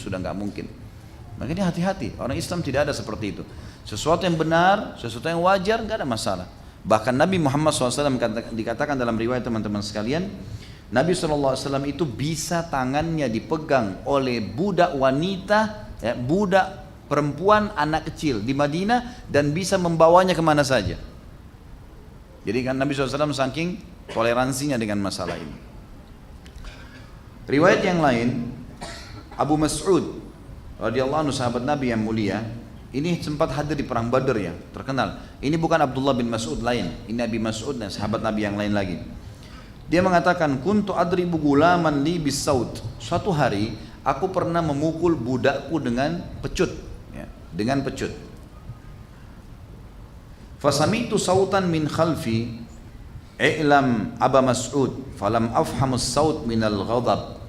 Makanya hati-hati, orang Islam tidak ada seperti itu. Sesuatu yang benar, sesuatu yang wajar, nggak ada masalah. Bahkan Nabi Muhammad SAW dikatakan dalam riwayat teman-teman sekalian, Nabi SAW itu bisa tangannya dipegang oleh budak wanita, ya, budak perempuan anak kecil di Madinah, dan bisa membawanya kemana saja. Jadi kan Nabi SAW saking toleransinya dengan masalah ini. Riwayat yang lain, Abu Mas'ud radhiyallahu anhu, sahabat Nabi yang mulia, ini sempat hadir di perang Badar, ya, terkenal. Ini bukan Abdullah bin Mas'ud lain, ini Abi Mas'ud dan sahabat Nabi yang lain lagi. Dia mengatakan, kuntu adribu gulaman li bisaut. Suatu hari aku pernah memukul budakku dengan pecut, ya, dengan pecut. Fasami'tu sautan min khalfi, i'lam Aba Mas'ud, falam afhamus saut minal ghadab.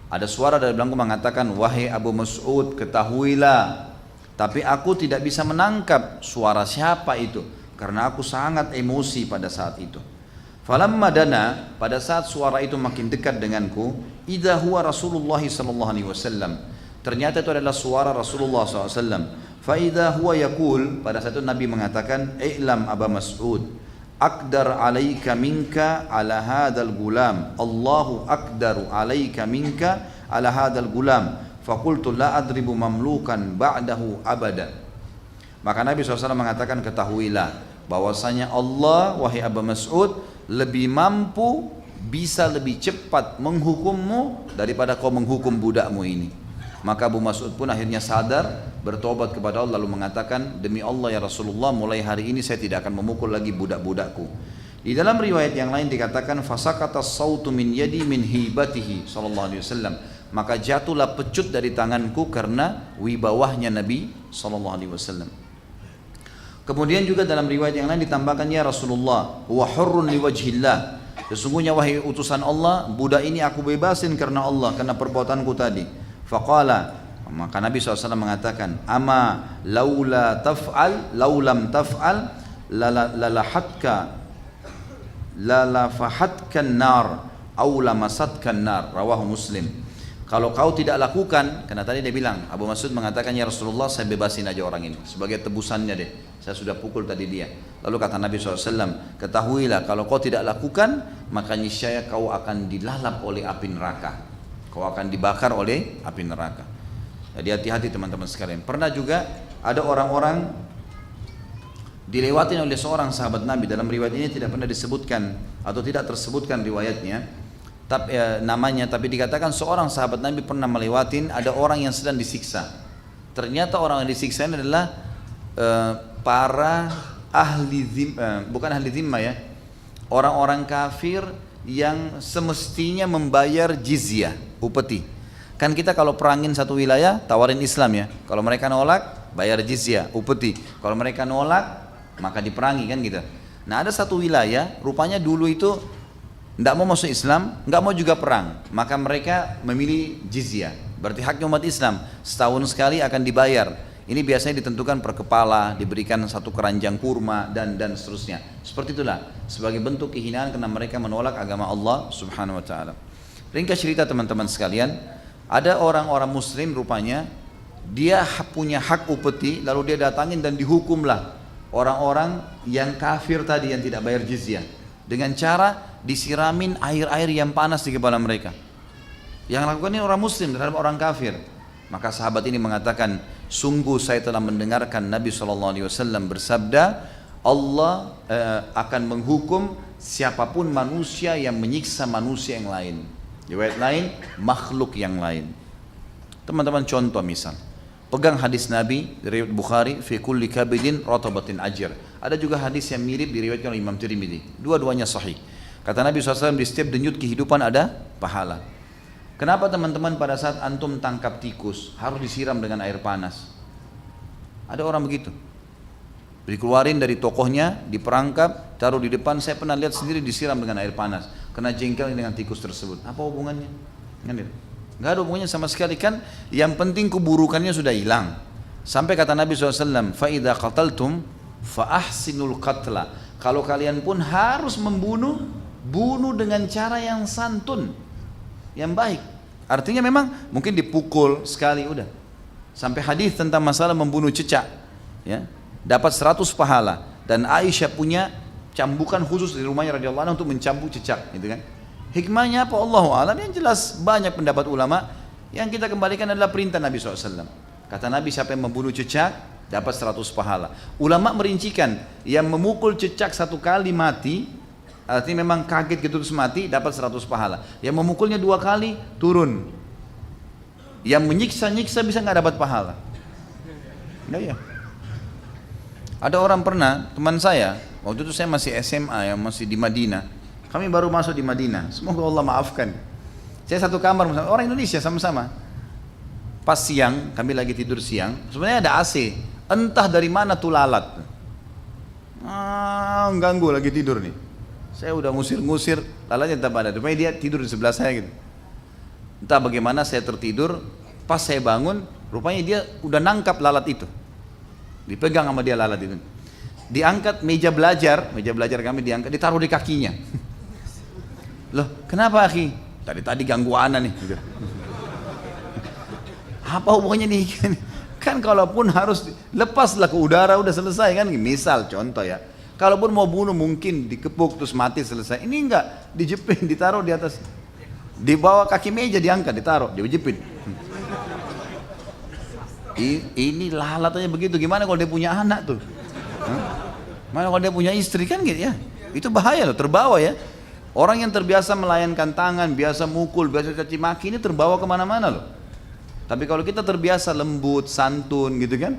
Ada suara dari belakangku mengatakan, wahai Abu Mas'ud, ketahuilah, tapi aku tidak bisa menangkap suara siapa itu, karena aku sangat emosi pada saat itu. Falamma dana, pada saat suara itu makin dekat denganku, idza huwa Rasulullah sallallahu alaihi wasallam. Ternyata itu adalah suara Rasulullah sallallahu alaihi wasallam. Fa idza huwa yaqul, pada saat itu Nabi mengatakan, "I'lam Aba Mas'ud, aqdar 'alaika minka 'ala hadzal gulam. Allahu aqdaru 'alaika minka 'ala hadzal gulam." Fa qultu la adribu mamlukan ba'dahu abada. Maka Nabi SAW mengatakan, ketahuilah, bahwasanya Allah, wahai Abu Mas'ud, lebih mampu, bisa lebih cepat menghukummu daripada kau menghukum budakmu ini. Maka Abu Mas'ud pun akhirnya sadar, bertobat kepada Allah lalu mengatakan, demi Allah ya Rasulullah, mulai hari ini saya tidak akan memukul lagi budak-budakku. Di dalam riwayat yang lain dikatakan, fasakata sautu min yadi min hibatihi sallallahu alaihi wasallam, maka jatuhlah pecut dari tanganku karena wibawahnya Nabi sallallahu alaihi wasallam. Kemudian juga dalam riwayat yang lain ditambahkan, ya Rasulullah, wa hurrun liwajhillah, sesungguhnya wahai utusan Allah, budak ini aku bebasin karena Allah, karena perbuatanku tadi. Faqala, maka Nabi SAW mengatakan, ama laula taf'al, laulam taf'al, lalafahatkan nar, au lamasatkan nar, rawahu Muslim. Kalau kau tidak lakukan, karena tadi dia bilang, Abu Mas'ud mengatakan, ya Rasulullah, saya bebasin aja orang ini sebagai tebusannya deh, saya sudah pukul tadi dia. Lalu kata Nabi SAW, ketahuilah kalau kau tidak lakukan, maka niscaya kau akan dilalap oleh api neraka, kau akan dibakar oleh api neraka. Jadi hati-hati teman-teman sekalian. Pernah juga ada orang-orang dilewatin oleh seorang sahabat Nabi, dalam riwayat ini tidak pernah disebutkan atau tidak tersebutkan riwayatnya, namanya, tapi dikatakan seorang sahabat Nabi pernah melewatin ada orang yang sedang disiksa. Ternyata orang yang disiksa ini adalah para bukan ahli zimmah ya, orang-orang kafir yang semestinya membayar jizyah, upeti. Kan kita kalau perangin satu wilayah tawarin Islam ya, kalau mereka nolak bayar jizyah, upeti. Kalau mereka nolak maka diperangi kan gitu. Nah ada satu wilayah rupanya dulu itu tidak mau masuk Islam, nggak mau juga perang, maka mereka memilih jizyah. Berarti haknya umat Islam setahun sekali akan dibayar. Ini biasanya ditentukan per kepala, diberikan satu keranjang kurma dan seterusnya. Seperti itulah sebagai bentuk kehinaan karena mereka menolak agama Allah Subhanahu wa taala. Ringkas cerita teman-teman sekalian, ada orang-orang muslim rupanya dia punya hak upeti, lalu dia datangin dan dihukumlah orang-orang yang kafir tadi yang tidak bayar jizyah dengan cara disiramin air-air yang panas di kepala mereka. Yang lakukan ini orang muslim terhadap orang kafir. Maka sahabat ini mengatakan, sungguh saya telah mendengarkan Nabi SAW bersabda, Allah akan menghukum siapapun manusia yang menyiksa manusia yang lain. Riwayat lain, makhluk yang lain. Teman-teman contoh misal, pegang hadis Nabi dari Bukhari, fi kulli kabidin ratabatin ajr. Ada juga hadis yang mirip diriwayatkan oleh Imam Tirmidzi. Dua-duanya sahih. Kata Nabi SAW, di setiap denyut kehidupan ada pahala. Kenapa teman-teman pada saat antum tangkap tikus harus disiram dengan air panas? Ada orang begitu. Dikeluarin dari tokohnya, diperangkap, taruh di depan. Saya pernah lihat sendiri disiram dengan air panas. Kena jengkel dengan tikus tersebut. Apa hubungannya? Nggak ada hubungannya sama sekali kan. Yang penting keburukannya sudah hilang. Sampai kata Nabi SAW, فَإِذَا قَتَلْتُمْ فَأَحْسِنُوا الْقَتْلَ. Kalau kalian pun harus membunuh, bunuh dengan cara yang santun, yang baik. Artinya memang mungkin dipukul sekali udah. Sampai hadis tentang masalah membunuh cecak, ya, dapat 100 pahala. Dan Aisyah punya cambukan khusus di rumahnya radhiyallahu anha untuk mencambuk cecak, gitu kan. Hikmahnya apa? Allahu a'lam. Yang jelas banyak pendapat ulama. Yang kita kembalikan adalah perintah Nabi SAW. Kata Nabi, siapa yang membunuh cecak dapat 100 pahala. Ulama merincikan, yang memukul cecak 1 kali mati, artinya memang kaget gitu terus mati, dapat 100 pahala. Yang memukulnya 2 kali turun. Yang menyiksa-nyiksa bisa nggak dapat pahala. Ya. Ada orang pernah, teman saya, waktu itu saya masih SMA, yang masih di Madinah. Kami baru masuk di Madinah. Semoga Allah maafkan. Saya satu kamar bersama orang Indonesia sama-sama. Pas siang, kami lagi tidur siang. Sebenarnya ada AC. Entah dari mana tuh lalat. Ganggu lagi tidur nih. Saya udah ngusir-ngusir, lalatnya tetap ada. Rupanya dia tidur di sebelah saya gitu. Entah bagaimana saya tertidur, pas saya bangun, rupanya dia udah nangkap lalat itu. Dipegang sama dia lalat itu. Diangkat meja belajar kami diangkat, ditaruh di kakinya. Loh, kenapa akhi? Tadi ganggu ana nih. Gitu. Apa hubungannya nih? Kan kalaupun harus lepaslah ke udara udah selesai kan. Misal contoh ya. Kalaupun mau bunuh mungkin dikepuk terus mati selesai. Ini enggak, dijepit, ditaruh di atas. Di bawah kaki meja diangkat, ditaruh, dijepit. Ini lalat aja begitu. Gimana kalau dia punya anak tuh? Mana kalau dia punya istri kan gitu ya. Itu bahaya loh, terbawa ya. Orang yang terbiasa melayankan tangan, biasa mukul, biasa caci maki ini terbawa kemana-mana loh. Tapi kalau kita terbiasa lembut, santun gitu kan.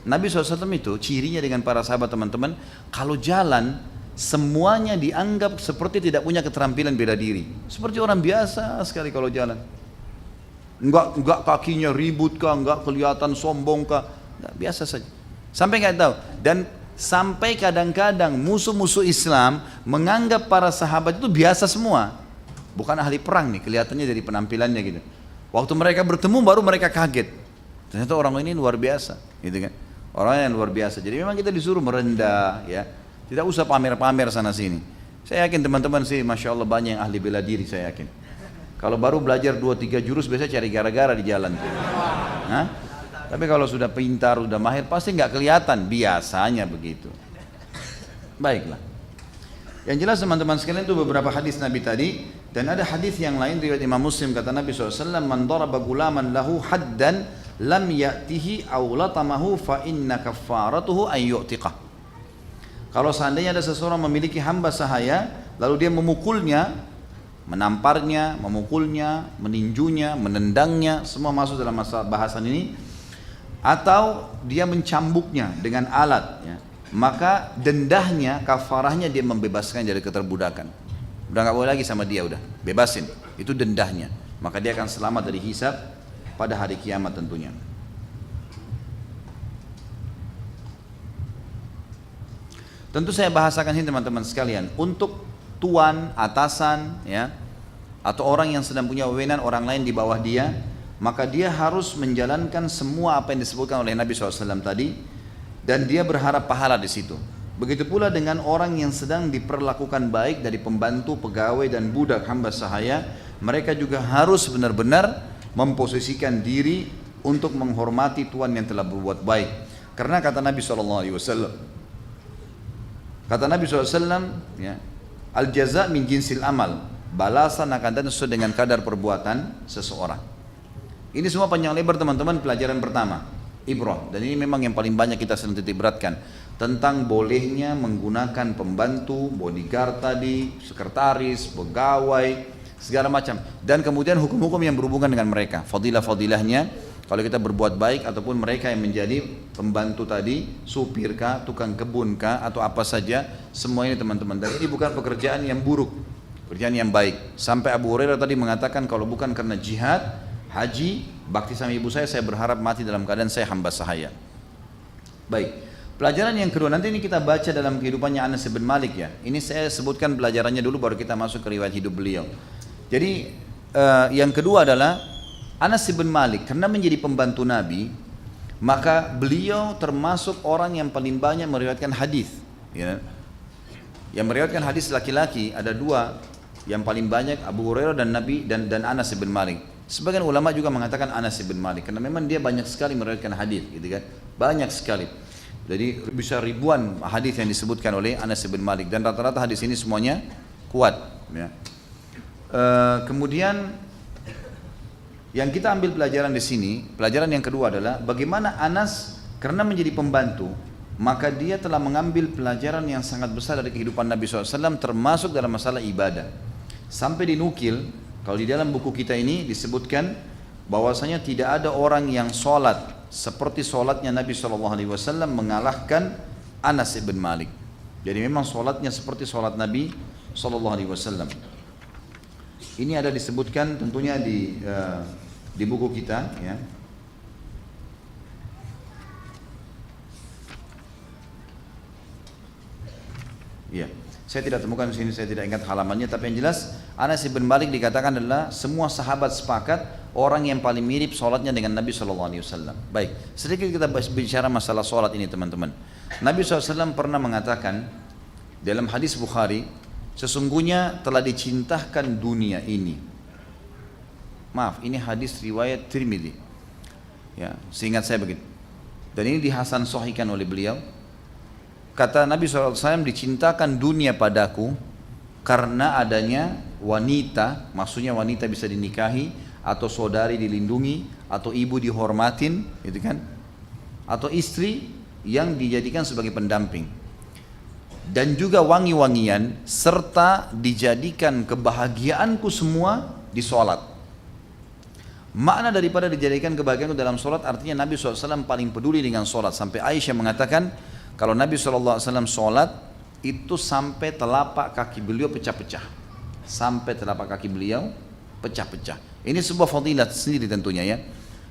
Nabi SAW itu cirinya dengan para sahabat teman-teman, kalau jalan semuanya dianggap seperti tidak punya keterampilan bela diri. Seperti orang biasa sekali kalau jalan. Enggak kakinya ribut kah, enggak kelihatan sombong kah, enggak, biasa saja. Sampai enggak tahu. Dan sampai kadang-kadang musuh-musuh Islam menganggap para sahabat itu biasa semua. Bukan ahli perang nih, kelihatannya dari penampilannya gitu. Waktu mereka bertemu baru mereka kaget. Ternyata orang ini luar biasa, gitu kan. Orang yang luar biasa. Jadi memang kita disuruh merendah, ya. Tidak usah pamer-pamer sana sini. Saya yakin teman-teman sih, masya Allah banyak yang ahli bela diri, saya yakin. Kalau baru belajar 2-3 jurus biasanya cari gara-gara di jalan. Hah? Tapi kalau sudah pintar, sudah mahir, pasti nggak kelihatan. Biasanya begitu. Baiklah. Yang jelas teman-teman sekalian itu beberapa hadis Nabi tadi. Dan ada hadis yang lain riwayat Imam Muslim, kata Nabi SAW, man daraba gulaman lahu haddan lam ya'tihi aw latamahu fa inna kaffaratuhu an yu'tiqah. Kalau seandainya ada seseorang memiliki hamba sahaya, lalu dia memukulnya, menamparnya, memukulnya, meninjunya, menendangnya, semua masuk dalam bahasan ini, atau dia mencambuknya dengan alat, ya, maka dendahnya, kafarahnya dia membebaskan dari keterbudakan. Udah nggak boleh lagi sama dia, udah bebasin, itu dendahnya, maka dia akan selamat dari hisab pada hari kiamat tentunya. Tentu saya bahasakan ini teman-teman sekalian, untuk tuan, atasan, ya, atau orang yang sedang punya wewenang orang lain di bawah dia, maka dia harus menjalankan semua apa yang disebutkan oleh Nabi SAW tadi, dan dia berharap pahala di situ. Begitu pula dengan orang yang sedang diperlakukan baik dari pembantu, pegawai dan budak hamba sahaya, mereka juga harus benar-benar memposisikan diri untuk menghormati tuan yang telah berbuat baik. Karena kata Nabi SAW, ya, al jaza min jinsil amal, balasan akan datang sesuai dengan kadar perbuatan seseorang. Ini semua panjang lebar teman-teman, pelajaran pertama, ibrah. Dan ini memang yang paling banyak kita sering titik beratkan, tentang bolehnya menggunakan pembantu, bodyguard tadi, sekretaris, pegawai, segala macam. Dan kemudian hukum-hukum yang berhubungan dengan mereka, fadilah-fadilahnya, kalau kita berbuat baik ataupun mereka yang menjadi pembantu tadi, supir kah, tukang kebun kah, atau apa saja, semua ini teman-teman. Dan ini bukan pekerjaan yang buruk, pekerjaan yang baik. Sampai Abu Hurairah tadi mengatakan, kalau bukan karena jihad, haji, bakti sama ibu saya berharap mati dalam keadaan saya hamba sahaya. Baik. Pelajaran yang kedua, nanti ini kita baca dalam kehidupannya Anas bin Malik ya. Ini saya sebutkan pelajarannya dulu baru kita masuk ke riwayat hidup beliau. Jadi yang kedua adalah Anas bin Malik karena menjadi pembantu Nabi, maka beliau termasuk orang yang paling banyak meriwayatkan hadis. Ya. Yang meriwayatkan hadis laki-laki ada dua, yang paling banyak Abu Hurairah dan Nabi dan Anas bin Malik. Sebagian ulama juga mengatakan Anas bin Malik karena memang dia banyak sekali meriwayatkan hadis, gitu kan? Banyak sekali. Jadi bisa ribuan hadis yang disebutkan oleh Anas bin Malik dan rata-rata hadis ini semuanya kuat. Ya. Kemudian yang kita ambil pelajaran di sini, pelajaran yang kedua adalah bagaimana Anas karena menjadi pembantu, maka dia telah mengambil pelajaran yang sangat besar dari kehidupan Nabi SAW termasuk dalam masalah ibadah. Sampai dinukil, kalau di dalam buku kita ini disebutkan bahwasanya tidak ada orang yang sholat seperti sholatnya Nabi SAW mengalahkan Anas bin Malik. Jadi memang sholatnya seperti sholat Nabi SAW. Ini ada disebutkan tentunya di buku kita, ya. Iya. Saya tidak temukan di sini, saya tidak ingat halamannya, tapi yang jelas Anas bin Malik dikatakan adalah semua sahabat sepakat orang yang paling mirip sholatnya dengan Nabi SAW. Baik, sedikit kita bicara masalah sholat ini teman-teman. Nabi SAW pernah mengatakan dalam hadis Bukhari, sesungguhnya telah dicintakan dunia ini. Maaf, ini hadis riwayat Tirmidzi. Ya, seingat saya begitu. Dan ini dihasan sahihkan oleh beliau. Kata Nabi SAW, dicintakan dunia padaku karena adanya wanita, maksudnya wanita bisa dinikahi, atau saudari dilindungi, atau ibu dihormatin, gitu kan? Atau istri yang dijadikan sebagai pendamping. dan juga wangi-wangian, serta dijadikan kebahagiaanku semua di sholat. Makna daripada dijadikan kebahagiaanku dalam sholat artinya Nabi SAW paling peduli dengan sholat. Sampai Aisyah mengatakan kalau Nabi SAW sholat itu sampai telapak kaki beliau pecah-pecah. Sampai telapak kaki beliau pecah-pecah. Ini sebuah fadilat sendiri tentunya ya.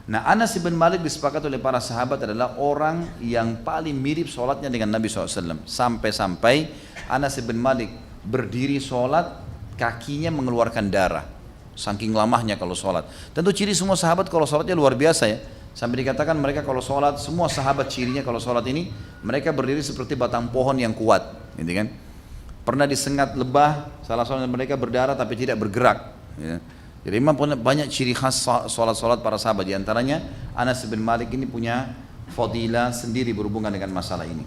Nah, Anas bin Malik disepakati oleh para sahabat adalah orang yang paling mirip sholatnya dengan Nabi SAW. Sampai-sampai Anas bin Malik berdiri sholat, kakinya mengeluarkan darah. Saking lamahnya kalau sholat. Tentu ciri semua sahabat kalau sholatnya luar biasa ya. Sampai dikatakan mereka kalau sholat, semua sahabat cirinya kalau sholat ini, mereka berdiri seperti batang pohon yang kuat. Gitu kan? Pernah disengat lebah, salah seorang mereka berdarah tapi tidak bergerak. Ya. Jadi memang banyak ciri khas sholat-sholat para sahabat. Di antaranya Anas bin Malik ini punya fadilah sendiri berhubungan dengan masalah ini.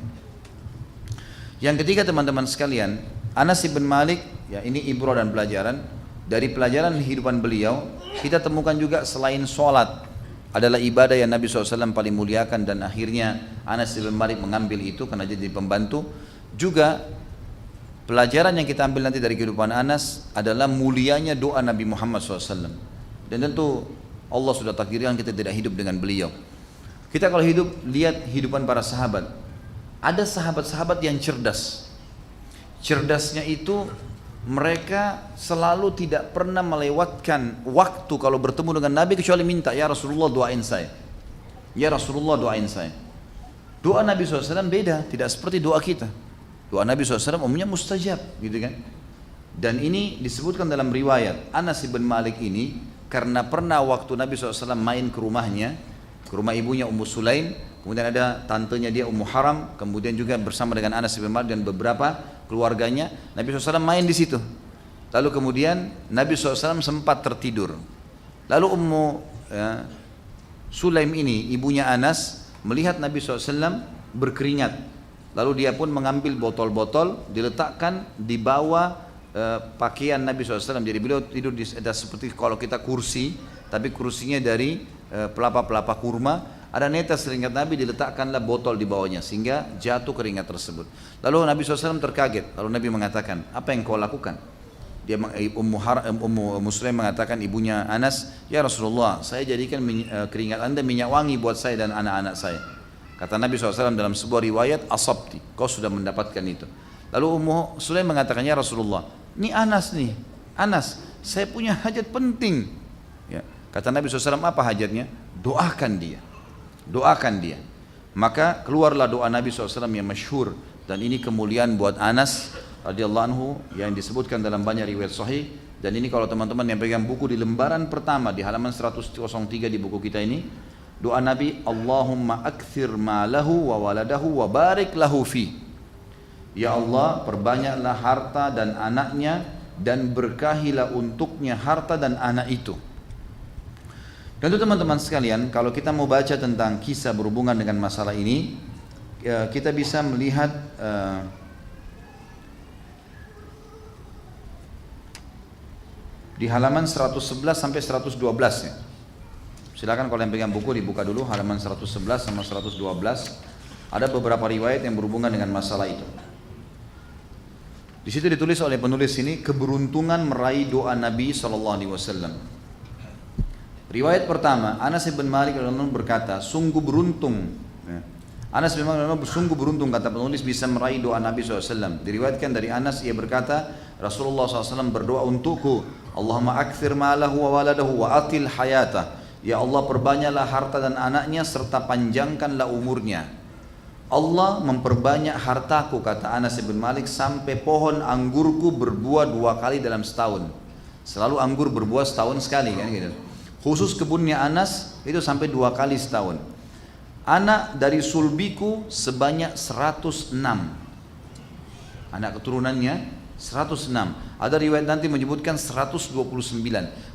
Yang ketiga teman-teman sekalian, Anas bin Malik, ya ini ibrah dan pelajaran. Dari pelajaran kehidupan beliau, kita temukan juga selain sholat adalah ibadah yang Nabi SAW paling muliakan dan akhirnya Anas bin Malik mengambil itu karena jadi pembantu. Juga pelajaran yang kita ambil nanti dari kehidupan Anas adalah mulianya doa Nabi Muhammad SAW. Dan tentu Allah sudah takdirkan kita tidak hidup dengan beliau. Kita kalau hidup, lihat hidupan para sahabat. Ada sahabat-sahabat yang cerdas. Cerdasnya itu mereka selalu tidak pernah melewatkan waktu kalau bertemu dengan Nabi kecuali minta, ya Rasulullah doain saya. Ya Rasulullah doain saya. Doa Nabi SAW beda, tidak seperti doa kita. Doa Nabi SAW umumnya mustajab gitu kan. Dan ini disebutkan dalam riwayat Anas bin Malik ini karena pernah waktu Nabi SAW main ke rumahnya, ke rumah ibunya Ummu Sulaim, kemudian ada tantenya dia Ummu Haram, kemudian juga bersama dengan Anas bin Malik dan beberapa keluarganya, Nabi SAW main di situ. Lalu kemudian Nabi SAW sempat tertidur. Lalu Ummu Sulaim ini, ibunya Anas, melihat Nabi SAW berkeringat. Lalu dia pun mengambil botol-botol, diletakkan di bawah pakaian Nabi SAW. Jadi beliau tidur di ada seperti kalau kita kursi, tapi kursinya dari pelapa-pelapa kurma. Ada netes keringat Nabi, diletakkanlah botol di bawahnya sehingga jatuh keringat tersebut. Lalu Nabi SAW terkaget. Lalu Nabi mengatakan, apa yang kau lakukan? Dia Ummu Sulaim mengatakan ibunya Anas, ya Rasulullah, saya jadikan keringat anda minyak wangi buat saya dan anak-anak saya. Kata Nabi SAW dalam sebuah riwayat, asabti, kau sudah mendapatkan itu. Lalu Ummu Sulaim mengatakan, ya Rasulullah, ini Anas nih, Anas, saya punya hajat penting. Ya. Kata Nabi SAW, apa hajatnya? Doakan dia, doakan dia. Maka keluarlah doa Nabi SAW yang masyhur, dan ini kemuliaan buat Anas radhiyallahu anhu yang disebutkan dalam banyak riwayat sahih. Dan ini kalau teman-teman yang pegang buku di lembaran pertama di halaman 103 di buku kita ini, doa Nabi, Allahumma akthir malahu wa waladahu wa barik lahu fi. Ya Allah, perbanyaklah harta dan anaknya dan berkahilah untuknya harta dan anak itu. Tentu teman-teman sekalian, kalau kita mau baca tentang kisah berhubungan dengan masalah ini, kita bisa melihat di halaman 111 sampai 112 ya. Silakan kalau yang pegang buku dibuka dulu halaman 111 sama 112. Ada beberapa riwayat yang berhubungan dengan masalah itu. Di situ ditulis oleh penulis ini keberuntungan meraih doa Nabi SAW. Riwayat pertama, Anas bin Malik berkata, sungguh beruntung. Anas bin Malik sungguh beruntung kata penulis bisa meraih doa Nabi SAW. Diriwayatkan dari Anas, ia berkata, Rasulullah SAW berdoa untukku, Allahumma akthir ma'alahu wa waladahu wa atil hayatah. Ya Allah, perbanyaklah harta dan anaknya serta panjangkanlah umurnya. Allah memperbanyak hartaku, kata Anas bin Malik, sampai pohon anggurku berbuah 2 kali dalam setahun. Selalu anggur berbuah setahun sekali kan gitu. Khusus kebunnya Anas itu sampai 2 kali setahun. Anak dari sulbiku sebanyak 106. Anak keturunannya 106. Ada riwayat nanti menyebutkan 129.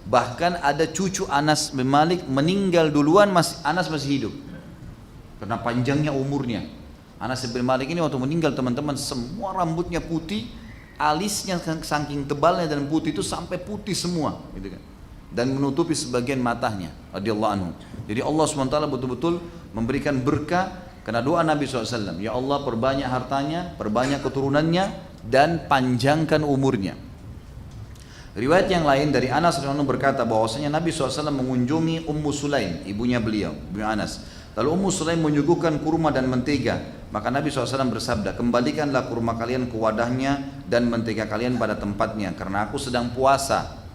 Bahkan ada cucu Anas bin Malik meninggal duluan, Anas masih hidup. Karena panjangnya umurnya. Anas bin Malik ini waktu meninggal teman-teman semua rambutnya putih, alisnya saking tebalnya dan putih itu sampai putih semua, gitu kan. Dan menutupi sebagian matanya radhiyallahu anhu. Jadi Allah SWT betul-betul memberikan berkah Karena doa Nabi SAW, ya Allah perbanyak hartanya, perbanyak keturunannya, dan panjangkan umurnya. Riwayat yang lain dari Anas radhiyallahu anhu berkata bahwasanya Nabi SAW mengunjungi Ummu Sulaim, ibunya beliau, ibu Anas. Lalu Ummu Sulaim menyuguhkan kurma dan mentega. Maka Nabi SAW bersabda, kembalikanlah kurma kalian ke wadahnya dan mentega kalian pada tempatnya, karena aku sedang puasa.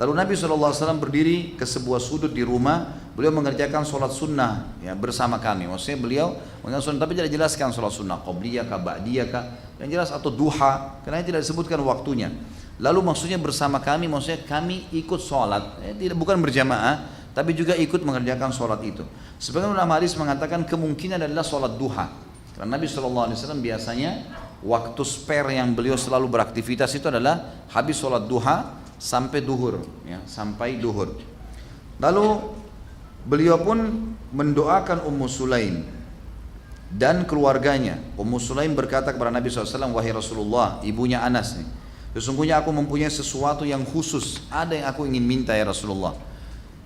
Lalu Nabi SAW berdiri ke sebuah sudut di rumah, beliau mengerjakan sholat sunnah ya, bersama kami. Maksudnya beliau mengerjakan sunnah, tapi tidak jelaskan sholat sunnah, qobliyah kah, ba'diyah kah, yang jelas atau duha, karena tidak disebutkan waktunya. Lalu maksudnya bersama kami, maksudnya kami ikut sholat, tidak bukan berjamaah, tapi juga ikut mengerjakan sholat itu. Sebagian ulama hadis mengatakan kemungkinan adalah sholat duha, karena Nabi SAW biasanya waktu spare yang beliau selalu beraktivitas itu adalah habis sholat duha sampai duhur, ya, sampai duhur. Lalu beliau pun mendoakan Ummu Sulaim dan keluarganya. Ummu Sulaim berkata kepada Nabi SAW, wahai Rasulullah, ibunya Anas nih, sesungguhnya aku mempunyai sesuatu yang khusus, ada yang aku ingin minta ya Rasulullah.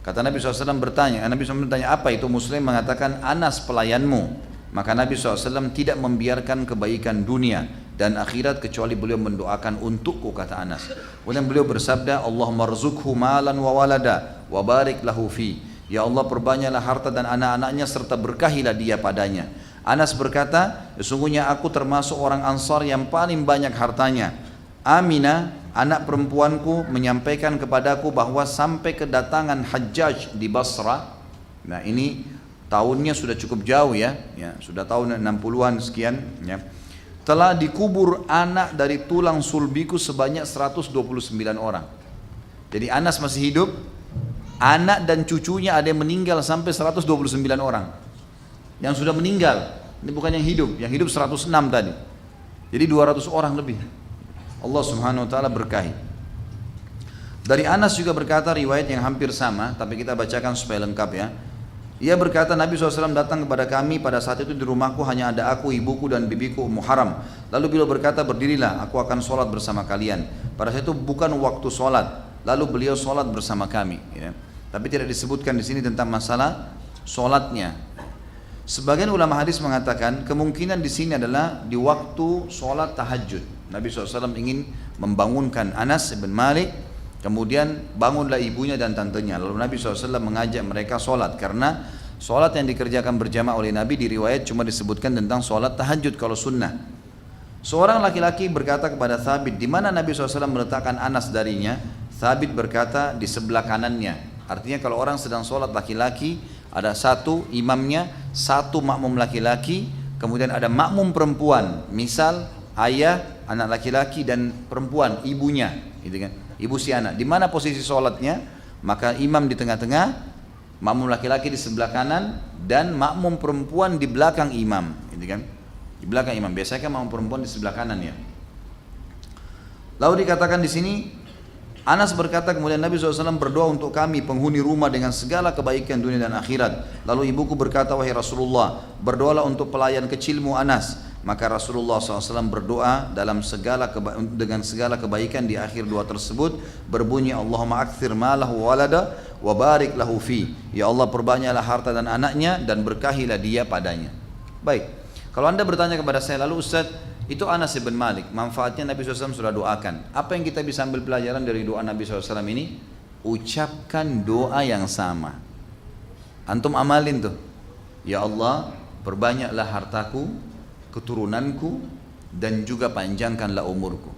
Kata Nabi SAW Nabi SAW bertanya, apa itu? Ummu Sulaim mengatakan, Anas pelayanmu. Maka Nabi SAW tidak membiarkan kebaikan dunia dan akhirat kecuali beliau mendoakan untukku, kata Anas. Kemudian beliau bersabda, Allahumma rzuqhu malan wa walada wa barik lahu fi. Ya Allah perbanyaklah harta dan anak-anaknya serta berkahilah dia padanya. Anas berkata, sesungguhnya aku termasuk orang Ansar yang paling banyak hartanya. Aminah, anak perempuanku, menyampaikan kepadaku bahwa sampai kedatangan Hajjaj di Basra. Nah ini tahunnya sudah cukup jauh ya, sudah tahun 60-an sekian ya. Telah dikubur anak dari tulang sulbiku sebanyak 129 orang. Jadi Anas masih hidup, anak dan cucunya ada yang meninggal sampai 129 orang. Yang sudah meninggal, ini bukan yang hidup 106 tadi. Jadi 200 orang lebih. Allah Subhanahu wa taala berkahi. Dari Anas juga berkata riwayat yang hampir sama, tapi kita bacakan supaya lengkap ya. Ia berkata, Nabi SAW datang kepada kami pada saat itu di rumahku hanya ada aku, ibuku dan bibiku Ummu Haram. Lalu beliau berkata, berdirilah, aku akan sholat bersama kalian. Pada saat itu bukan waktu sholat. Lalu beliau sholat bersama kami. Ya. Tapi tidak disebutkan di sini tentang masalah sholatnya. Sebagian ulama hadis mengatakan kemungkinan di sini adalah di waktu sholat tahajud. Nabi SAW ingin membangunkan Anas bin Malik. Kemudian bangunlah ibunya dan tantenya. Lalu Nabi SAW mengajak mereka sholat. Karena sholat yang dikerjakan berjamaah oleh Nabi di riwayat cuma disebutkan tentang sholat tahajud kalau sunnah. Seorang laki-laki berkata kepada Thabit, di mana Nabi SAW meletakkan Anas darinya? Thabit berkata, di sebelah kanannya. Artinya kalau orang sedang sholat laki-laki, ada satu imamnya, satu makmum laki-laki, kemudian ada makmum perempuan. Misal ayah, anak laki-laki dan perempuan, ibunya, gitu kan? Ibu si anak, di mana posisi sholatnya? Maka imam di tengah-tengah, makmum laki-laki di sebelah kanan, dan makmum perempuan di belakang imam, gitu kan? Di belakang imam. Biasanya kan makmum perempuan di sebelah kanan ya. Lalu dikatakan di sini, Anas berkata kemudian Nabi SAW berdoa untuk kami penghuni rumah dengan segala kebaikan dunia dan akhirat. Lalu ibuku berkata, wahai Rasulullah, berdoalah untuk pelayan kecilmu Anas. Maka Rasulullah SAW berdoa dengan segala kebaikan. Di akhir doa tersebut berbunyi, Allahumma akthir malahu walada wa barik lahu fi. Ya Allah perbanyaklah harta dan anaknya dan berkahilah dia padanya. Baik, kalau anda bertanya kepada saya, lalu Ustaz, itu Anas bin Malik, manfaatnya Nabi SAW sudah doakan. Apa yang kita bisa ambil pelajaran dari doa Nabi SAW ini? Ucapkan doa yang sama. Antum amalin tuh. Ya Allah perbanyaklah hartaku, keturunanku, dan juga panjangkanlah umurku.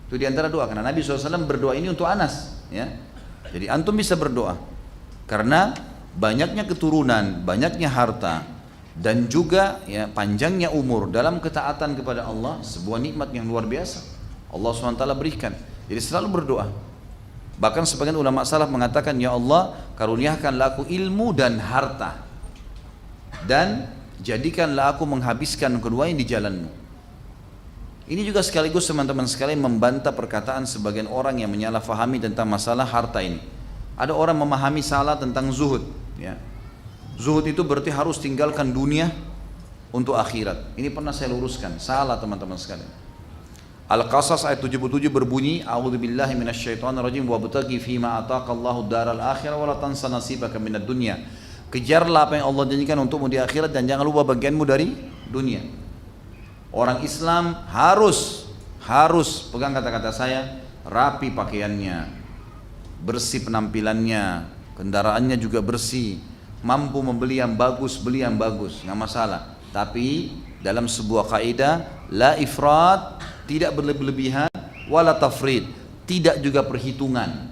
Itu diantara doa, karena Nabi SAW berdoa ini untuk Anas ya. Jadi antum bisa berdoa karena banyaknya keturunan, banyaknya harta, dan juga ya, panjangnya umur dalam ketaatan kepada Allah, sebuah nikmat yang luar biasa Allah SWT berikan. Jadi selalu berdoa. Bahkan sebagian ulama salaf mengatakan, ya Allah karuniakanlah aku ilmu dan harta, dan jadikanlah aku menghabiskan keduanya di jalanmu. Ini juga sekaligus teman-teman sekalian membantah perkataan sebagian orang yang menyalahfahami tentang masalah harta ini. Ada orang memahami salah tentang zuhud ya. Zuhud itu berarti harus tinggalkan dunia untuk akhirat. Ini pernah saya luruskan, salah teman-teman sekalian. Al-Qasas ayat 77 berbunyi, a'udzubillahi minasyaitonirrajim wabtaghi fima ataqallahu daral akhirah wa la tansa nasibaka minad dunya. Kejarlah apa yang Allah janjikan untukmu di akhirat dan jangan lupa bagianmu dari dunia. Orang Islam harus pegang kata-kata saya, rapi pakaiannya, bersih penampilannya, kendaraannya juga bersih, mampu membeli yang bagus, beli yang bagus, nggak masalah. Tapi dalam sebuah kaidah, la ifrat, tidak berlebihan, wala tafrid, tidak juga perhitungan.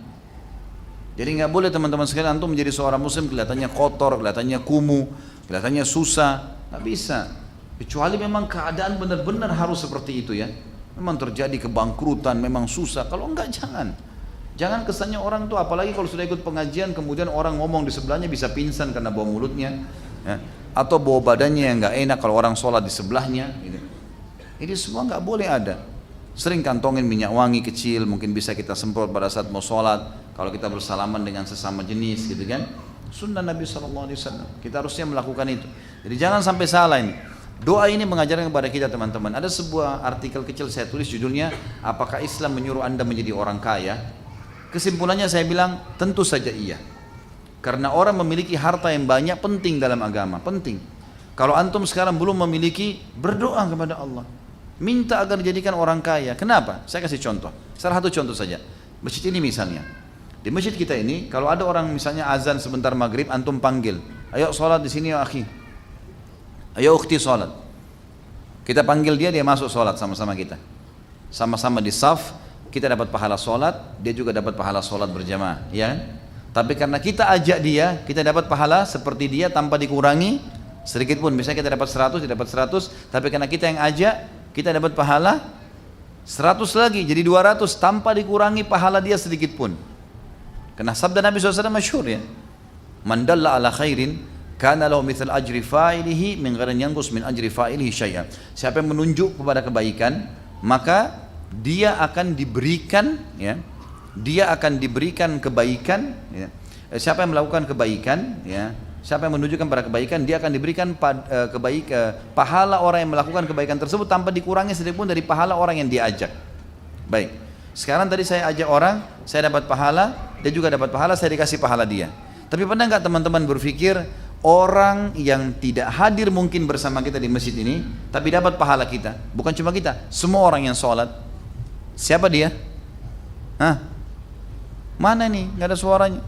Jadi nggak boleh teman-teman sekalian antum menjadi seorang muslim kelihatannya kotor, kelihatannya kumuh, kelihatannya susah, nggak bisa. Kecuali memang keadaan benar-benar harus seperti itu ya. Memang terjadi kebangkrutan, memang susah. Kalau enggak jangan. Jangan kesannya orang tuh, apalagi kalau sudah ikut pengajian kemudian orang ngomong di sebelahnya bisa pingsan karena bau mulutnya, ya. Atau bau badannya yang nggak enak kalau orang sholat di sebelahnya. Gitu. Ini semua nggak boleh ada. Sering kantongin minyak wangi kecil, mungkin bisa kita semprot pada saat mau sholat. Kalau kita bersalaman dengan sesama jenis, gitu kan? Sunnah Nabi SAW. Kita harusnya melakukan itu. Jadi jangan sampai salah ini. Doa ini mengajarkan kepada kita teman-teman. Ada sebuah artikel kecil saya tulis judulnya, apakah Islam menyuruh Anda menjadi orang kaya? Kesimpulannya saya bilang, tentu saja iya. Karena orang memiliki harta yang banyak penting dalam agama, penting. Kalau antum sekarang belum memiliki, berdoa kepada Allah. Minta agar dijadikan orang kaya. Kenapa? Saya kasih contoh. Salah satu contoh saja. Masjid ini misalnya. Di masjid kita ini, kalau ada orang misalnya azan sebentar maghrib, antum panggil, ayo sholat di sini ya akhi, ayo ukhti sholat. Kita panggil dia masuk sholat sama-sama kita. Sama-sama di saf, kita dapat pahala sholat, dia juga dapat pahala sholat berjamaah, ya kan? Tapi karena kita ajak dia, kita dapat pahala seperti dia tanpa dikurangi sedikit pun. Misalnya kita dapat 100, dia dapat 100, tapi karena kita yang ajak, kita dapat pahala 100 lagi, jadi 200 tanpa dikurangi pahala dia sedikit pun. Karena sabda Nabi SAW masyhur ya, man dalla ala khairin kana lahu mithal ajri fa'ilihi min ghairi yanqus min ajri fa'ilihi syai'an. Siapa yang menunjuk kepada kebaikan, maka dia akan diberikan ya, dia akan diberikan kebaikan ya. Siapa yang melakukan kebaikan ya, siapa yang menunjukkan pada kebaikan, dia akan diberikan pahala orang yang melakukan kebaikan tersebut tanpa dikurangi sedikit pun dari pahala orang yang diajak. Baik, sekarang tadi saya ajak orang, saya dapat pahala, dia juga dapat pahala, saya dikasih pahala dia. Tapi pernah nggak teman-teman berpikir, orang yang tidak hadir mungkin bersama kita di masjid ini, tapi dapat pahala kita, bukan cuma kita, semua orang yang sholat. Siapa dia? Hah? Mana nih? Nggak ada suaranya.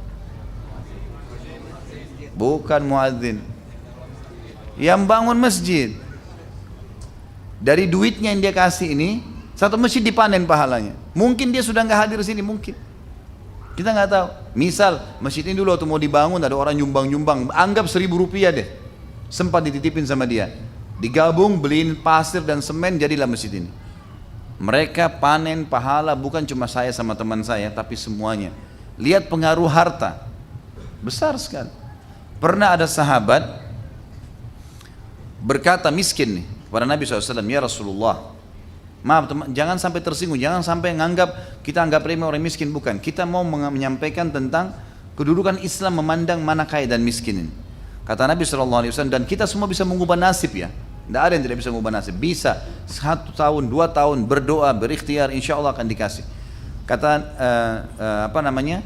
Bukan muadzin, yang bangun masjid. Dari duitnya yang dia kasih ini, satu masjid dipanen pahalanya. Mungkin dia sudah nggak hadir di sini, mungkin kita nggak tahu. Misal masjid ini dulu waktu mau dibangun ada orang nyumbang, anggap 1.000 rupiah deh, sempat dititipin sama dia, digabung beliin pasir dan semen, jadilah masjid ini. Mereka panen pahala, bukan cuma saya sama teman saya, tapi semuanya. Lihat pengaruh harta besar sekali. Pernah ada sahabat berkata miskin nih kepada Nabi SAW, ya Rasulullah, maaf teman, jangan sampai tersinggung, jangan sampai nganggap kita anggap remeh orang miskin, bukan. Kita mau menyampaikan tentang kedudukan Islam memandang mana kaya dan miskin ini. Kata Nabi SAW, dan kita semua bisa mengubah nasib ya. Tidak ada yang tidak bisa mengubah nasib. Bisa 1 tahun, 2 tahun berdoa, berikhtiar, insya Allah akan dikasih. Kata apa namanya?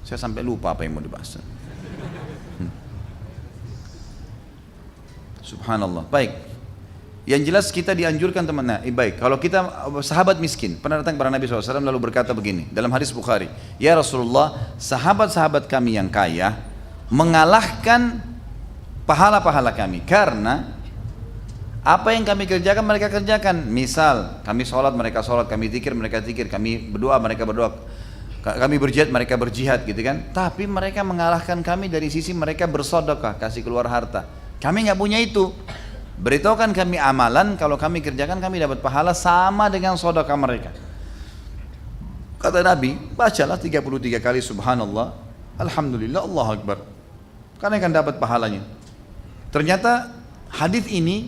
Saya sampai lupa apa yang mau dibahas. Subhanallah. Baik. Yang jelas kita dianjurkan teman. Nah, baik. Kalau kita sahabat miskin pernah datang kepada Nabi SAW lalu berkata begini dalam hadis Bukhari, ya Rasulullah, sahabat-sahabat kami yang kaya mengalahkan pahala-pahala kami karena apa yang kami kerjakan mereka kerjakan. Misal kami sholat mereka sholat, kami zikir mereka zikir, kami berdoa mereka berdoa, kami berjihad mereka berjihad, gitu kan. Tapi mereka mengalahkan kami dari sisi mereka bersedekah, kasih keluar harta. Kami nggak punya itu. Beritahukan kami amalan, kalau kami kerjakan kami dapat pahala sama dengan sedekah mereka. Kata Nabi, bacalah 33 kali subhanallah, alhamdulillah, Allahu Akbar. Karena akan dapat pahalanya. Ternyata hadis ini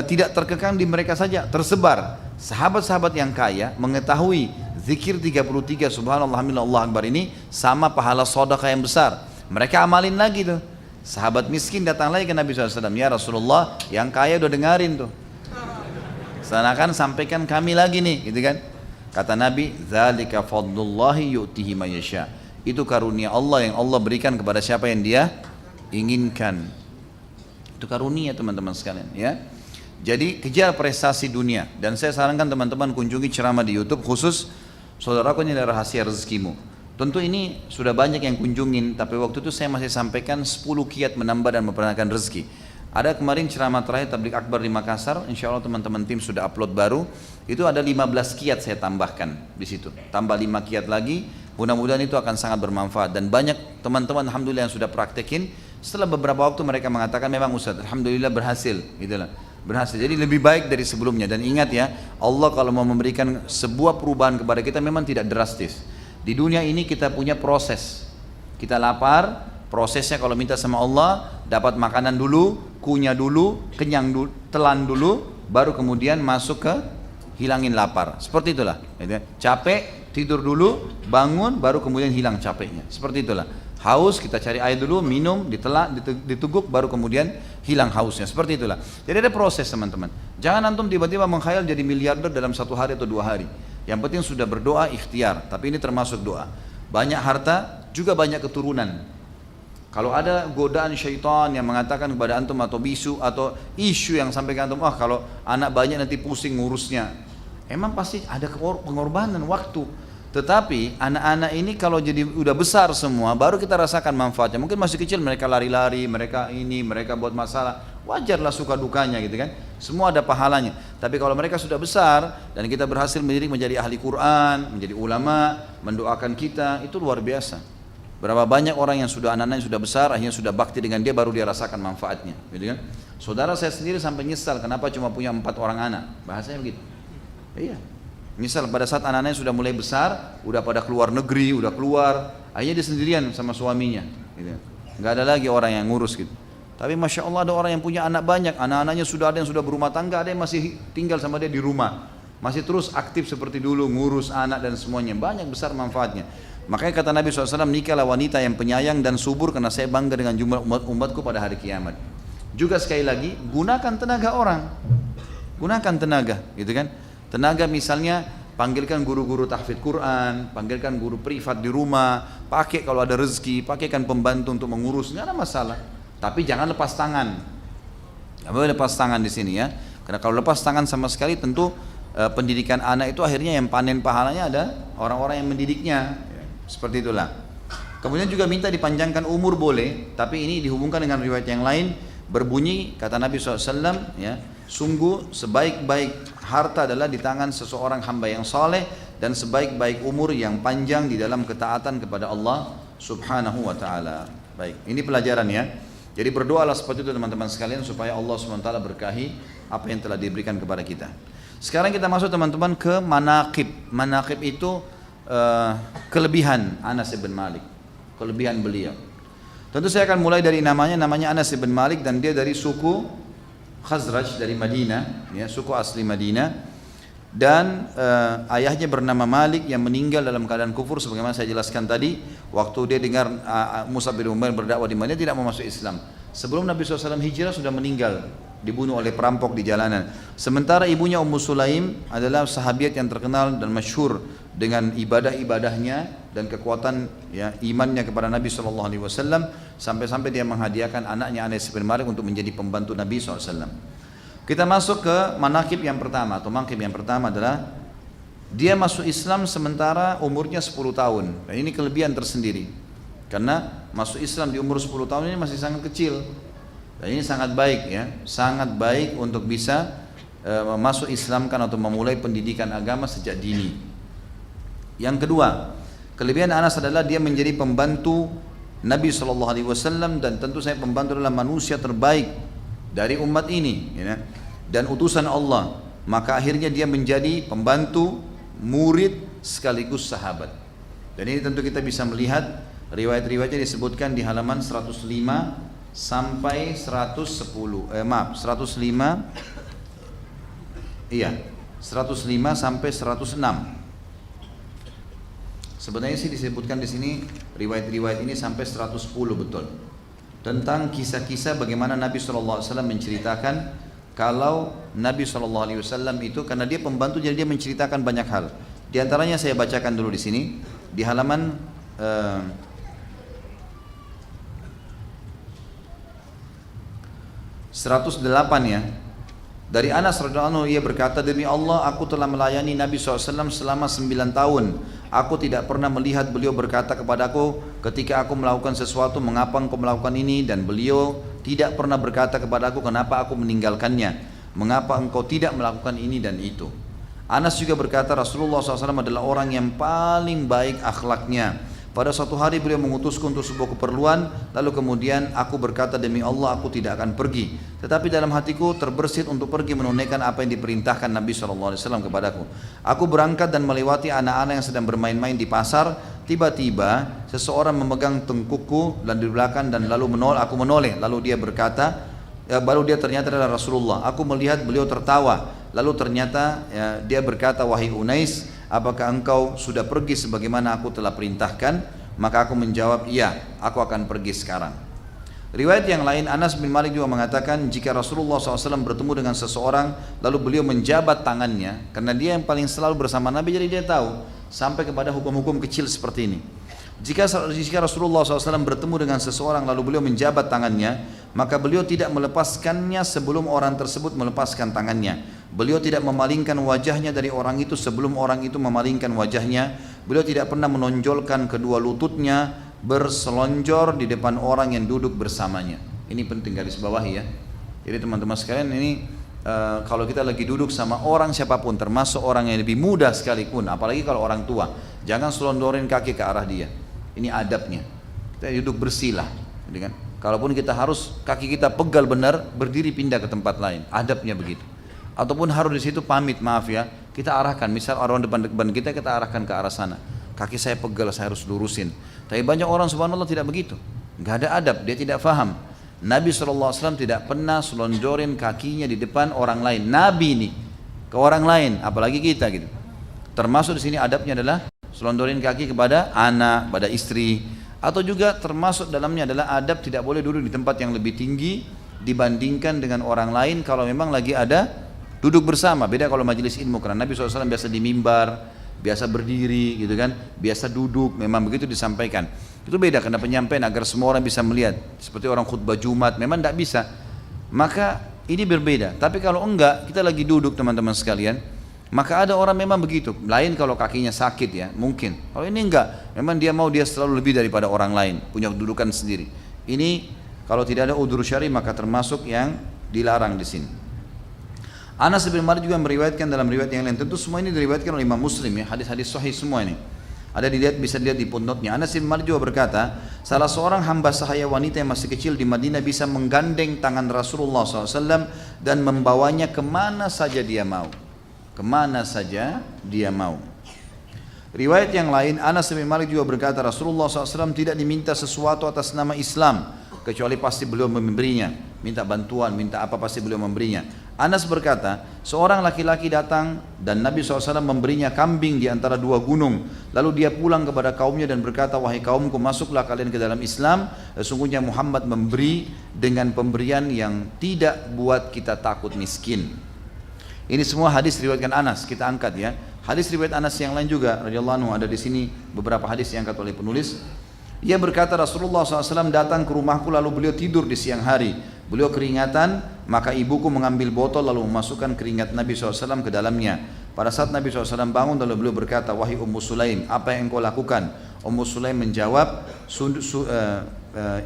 tidak terkekang di mereka saja, tersebar. Sahabat-sahabat yang kaya mengetahui zikir 33 subhanallah, alhamdulillah, Allahu Akbar ini sama pahala sedekah yang besar. Mereka amalin lagi tuh. Sahabat miskin datang lagi ke Nabi SAW, ya Rasulullah, yang kaya udah dengarin tuh, seakan sampaikan kami lagi nih, gitu kan. Kata Nabi, dzalika fadlullahi yu'tihi may yasha. Itu karunia Allah yang Allah berikan kepada siapa yang Dia inginkan. Itu karunia teman-teman sekalian ya. Jadi kejar prestasi dunia, dan saya sarankan teman-teman kunjungi ceramah di YouTube khusus saudaraku ini adalah rahasia rezekimu. Tentu ini sudah banyak yang kunjungin, tapi waktu itu saya masih sampaikan 10 kiat menambah dan memperanakan rezeki. Ada kemarin ceramah terakhir tablik akbar di Makassar, insya Allah teman-teman tim sudah upload baru. Itu ada 15 kiat saya tambahkan di situ. Tambah 5 kiat lagi, mudah-mudahan itu akan sangat bermanfaat. Dan banyak teman-teman alhamdulillah yang sudah praktekin. Setelah beberapa waktu mereka mengatakan memang Ustaz, alhamdulillah berhasil, gitulah. Berhasil. Jadi lebih baik dari sebelumnya. Dan ingat ya, Allah kalau mau memberikan sebuah perubahan kepada kita memang tidak drastis. Di dunia ini kita punya proses. Kita lapar, prosesnya kalau minta sama Allah, dapat makanan dulu, kunyah dulu, kenyang dulu, telan dulu, baru kemudian masuk ke hilangin lapar. Seperti itulah. Capek, tidur dulu, bangun, baru kemudian hilang capeknya. Seperti itulah. Haus, kita cari air dulu, minum, ditelak, dituguk, baru kemudian hilang hausnya. Seperti itulah. Jadi ada proses teman-teman. Jangan antum tiba-tiba menghayal jadi miliarder dalam 1 hari atau 2 hari. Yang penting sudah berdoa ikhtiar, tapi ini termasuk doa. Banyak harta, juga banyak keturunan. Kalau ada godaan syaitan yang mengatakan kepada antum atau bisu atau isu yang sampai ke antum, kalau anak banyak nanti pusing ngurusnya. Emang pasti ada pengorbanan waktu. Tetapi anak-anak ini kalau jadi udah besar semua, baru kita rasakan manfaatnya. Mungkin masih kecil mereka lari-lari, mereka buat masalah. Wajarlah suka dukanya gitu kan. Semua ada pahalanya. Tapi kalau mereka sudah besar dan kita berhasil mendidik menjadi ahli Quran, menjadi ulama, mendoakan kita, itu luar biasa. Berapa banyak orang yang sudah anak-anaknya sudah besar, akhirnya sudah bakti dengan dia, baru dia rasakan manfaatnya, gitu kan? Saudara saya sendiri sampai nyesal kenapa cuma punya 4 orang anak, bahasanya begitu. Iya. Misal pada saat anak-anaknya sudah mulai besar, udah pada keluar negeri, udah keluar, akhirnya dia sendirian sama suaminya, gitu. Nggak ada lagi orang yang ngurus gitu. Tapi masya Allah ada orang yang punya anak banyak, anak-anaknya sudah ada yang sudah berumah tangga, ada yang masih tinggal sama dia di rumah, masih terus aktif seperti dulu, ngurus anak dan semuanya, banyak besar manfaatnya. Makanya kata Nabi SAW, nikahlah wanita yang penyayang dan subur karena saya bangga dengan jumlah umatku pada hari kiamat. Juga sekali lagi, gunakan tenaga orang, gunakan tenaga, gitu kan? Tenaga misalnya panggilkan guru-guru tahfidz Quran, panggilkan guru privat di rumah, pakai kalau ada rezeki, pakaikan pembantu untuk mengurus, nggak ada masalah. Tapi jangan lepas tangan. Nggak boleh lepas tangan di sini ya. Karena kalau lepas tangan sama sekali tentu pendidikan anak itu akhirnya yang panen pahalanya ada orang-orang yang mendidiknya. Seperti itulah. Kemudian juga minta dipanjangkan umur boleh, tapi ini dihubungkan dengan riwayat yang lain berbunyi kata Nabi SAW ya, sungguh sebaik-baik harta adalah di tangan seseorang hamba yang saleh dan sebaik-baik umur yang panjang di dalam ketaatan kepada Allah Subhanahu wa taala. Baik, ini pelajaran ya. Jadi berdoalah seperti itu teman-teman sekalian supaya Allah SWT berkahi apa yang telah diberikan kepada kita. Sekarang kita masuk teman-teman ke manaqib. Manaqib itu kelebihan Anas bin Malik, kelebihan beliau. Tentu saya akan mulai dari namanya Anas bin Malik dan dia dari suku Khazraj dari Madinah, ya, suku asli Madinah. Dan ayahnya bernama Malik yang meninggal dalam keadaan kufur sebagaimana saya jelaskan tadi. Waktu dia dengar Mus'ab bin Umair berdakwah di Madinah tidak mau masuk Islam. Sebelum Nabi SAW hijrah sudah meninggal, dibunuh oleh perampok di jalanan. Sementara ibunya Ummu Sulaim adalah sahabiat yang terkenal dan masyhur dengan ibadah-ibadahnya dan kekuatan ya, imannya kepada Nabi SAW, sampai-sampai dia menghadiahkan anaknya Anas bin Malik untuk menjadi pembantu Nabi SAW. Kita masuk ke manaqib yang pertama atau manqib yang pertama adalah dia masuk Islam sementara umurnya 10 tahun. Dan ini kelebihan tersendiri. Karena masuk Islam di umur 10 tahun ini masih sangat kecil. Dan ini sangat baik ya, sangat baik untuk bisa masuk Islamkan atau memulai pendidikan agama sejak dini. Yang kedua, kelebihan Anas adalah dia menjadi pembantu Nabi SAW dan tentu saya pembantu adalah manusia terbaik dari umat ini ya, dan utusan Allah. Maka akhirnya dia menjadi pembantu, murid sekaligus sahabat. Dan ini tentu kita bisa melihat riwayat-riwayatnya disebutkan di halaman 105 sampai 105 sampai 106. Sebenarnya sih disebutkan di sini riwayat-riwayat ini sampai 110 betul. Tentang kisah-kisah bagaimana Nabi SAW menceritakan kalau Nabi SAW itu karena dia pembantu jadi dia menceritakan banyak hal. Di antaranya saya bacakan dulu di sini di halaman 108 ya. Dari Anas radhiyallahu anhu ia berkata, demi Allah aku telah melayani Nabi SAW selama 9 tahun. Aku tidak pernah melihat beliau berkata kepadaku ketika aku melakukan sesuatu, mengapa engkau melakukan ini, dan beliau tidak pernah berkata kepadaku kenapa aku meninggalkannya, mengapa engkau tidak melakukan ini dan itu. Anas juga berkata Rasulullah SAW adalah orang yang paling baik akhlaknya. Pada suatu hari beliau mengutusku untuk sebuah keperluan, lalu kemudian aku berkata, demi Allah aku tidak akan pergi. Tetapi dalam hatiku terbersit untuk pergi menunaikan apa yang diperintahkan Nabi SAW kepadaku. Aku berangkat dan melewati anak-anak yang sedang bermain-main di pasar. Tiba-tiba seseorang memegang tengkukku dan di belakang, dan lalu aku menoleh. Lalu dia berkata, baru dia ternyata adalah Rasulullah. Aku melihat beliau tertawa. Lalu ternyata dia berkata, wahai Unais, apakah engkau sudah pergi sebagaimana aku telah perintahkan? Maka aku menjawab, iya, aku akan pergi sekarang. Riwayat yang lain, Anas bin Malik juga mengatakan, jika Rasulullah SAW bertemu dengan seseorang, lalu beliau menjabat tangannya, karena dia yang paling selalu bersama Nabi, jadi dia tahu, sampai kepada hukum-hukum kecil seperti ini. Jika Rasulullah SAW bertemu dengan seseorang, lalu beliau menjabat tangannya, maka beliau tidak melepaskannya sebelum orang tersebut melepaskan tangannya. Beliau tidak memalingkan wajahnya dari orang itu sebelum orang itu memalingkan wajahnya. Beliau tidak pernah menonjolkan kedua lututnya berselonjor di depan orang yang duduk bersamanya. Ini penting garis bawahi ya. Jadi teman-teman sekalian, ini kalau kita lagi duduk sama orang siapapun, termasuk orang yang lebih muda sekalipun, apalagi kalau orang tua, jangan selondorin kaki ke arah dia. Ini adabnya. Kita duduk bersih lah, gitu kan? Kalaupun kita harus kaki kita pegal benar, berdiri pindah ke tempat lain. Adabnya begitu. Ataupun harus di situ pamit, maaf ya, kita arahkan. Misal orang depan kita arahkan ke arah sana. Kaki saya pegal, saya harus lurusin. Tapi banyak orang subhanallah tidak begitu. Nggak ada adab, dia tidak faham. Nabi SAW tidak pernah selonjorin kakinya di depan orang lain. Nabi ini ke orang lain, apalagi kita gitu. Termasuk di sini adabnya adalah selonjorin kaki kepada anak, pada istri, atau juga termasuk dalamnya adalah adab tidak boleh duduk di tempat yang lebih tinggi dibandingkan dengan orang lain kalau memang lagi ada duduk bersama. Beda kalau majelis ilmu, karena Nabi SAW biasa di mimbar, biasa berdiri gitu kan, biasa duduk, memang begitu disampaikan. Itu beda karena penyampaian agar semua orang bisa melihat. Seperti orang khutbah Jumat, memang tidak bisa. Maka ini berbeda. Tapi kalau enggak, kita lagi duduk teman-teman sekalian, maka ada orang memang begitu. Lain kalau kakinya sakit ya, mungkin. Kalau ini enggak, memang dia mau dia selalu lebih daripada orang lain, punya kedudukan sendiri. Ini kalau tidak ada udzur syar'i maka termasuk yang dilarang di sini. Anas bin Malik juga meriwayatkan dalam riwayat yang lain. Tentu semua ini diriwayatkan oleh Imam Muslim ya, hadis-hadis sahih semua ini. Ada dilihat, bisa dilihat di footnote-nya. Anas bin Malik juga berkata, salah seorang hamba sahaya wanita yang masih kecil di Madinah bisa menggandeng tangan Rasulullah SAW dan membawanya kemana saja dia mau. Kemana saja dia mau. Riwayat yang lain, Anas bin Malik juga berkata, Rasulullah SAW tidak diminta sesuatu atas nama Islam, kecuali pasti beliau memberinya. Minta bantuan, minta apa pasti beliau memberinya. Anas berkata, seorang laki-laki datang dan Nabi SAW memberinya kambing di antara dua gunung. Lalu dia pulang kepada kaumnya dan berkata, wahai kaumku, masuklah kalian ke dalam Islam. Sesungguhnya Muhammad memberi dengan pemberian yang tidak buat kita takut miskin. Ini semua hadis riwayatkan Anas, kita angkat ya. Hadis riwayat Anas yang lain juga radhiyallahu anhu, ada di sini beberapa hadis yang diangkat oleh penulis. Ia berkata, Rasulullah SAW datang ke rumahku lalu beliau tidur di siang hari. Beliau keringatan, maka ibuku mengambil botol lalu memasukkan keringat Nabi SAW ke dalamnya. Pada saat Nabi SAW bangun lalu beliau berkata, wahai Ummu Sulaim, apa yang engkau lakukan? Ummu Sulaim menjawab,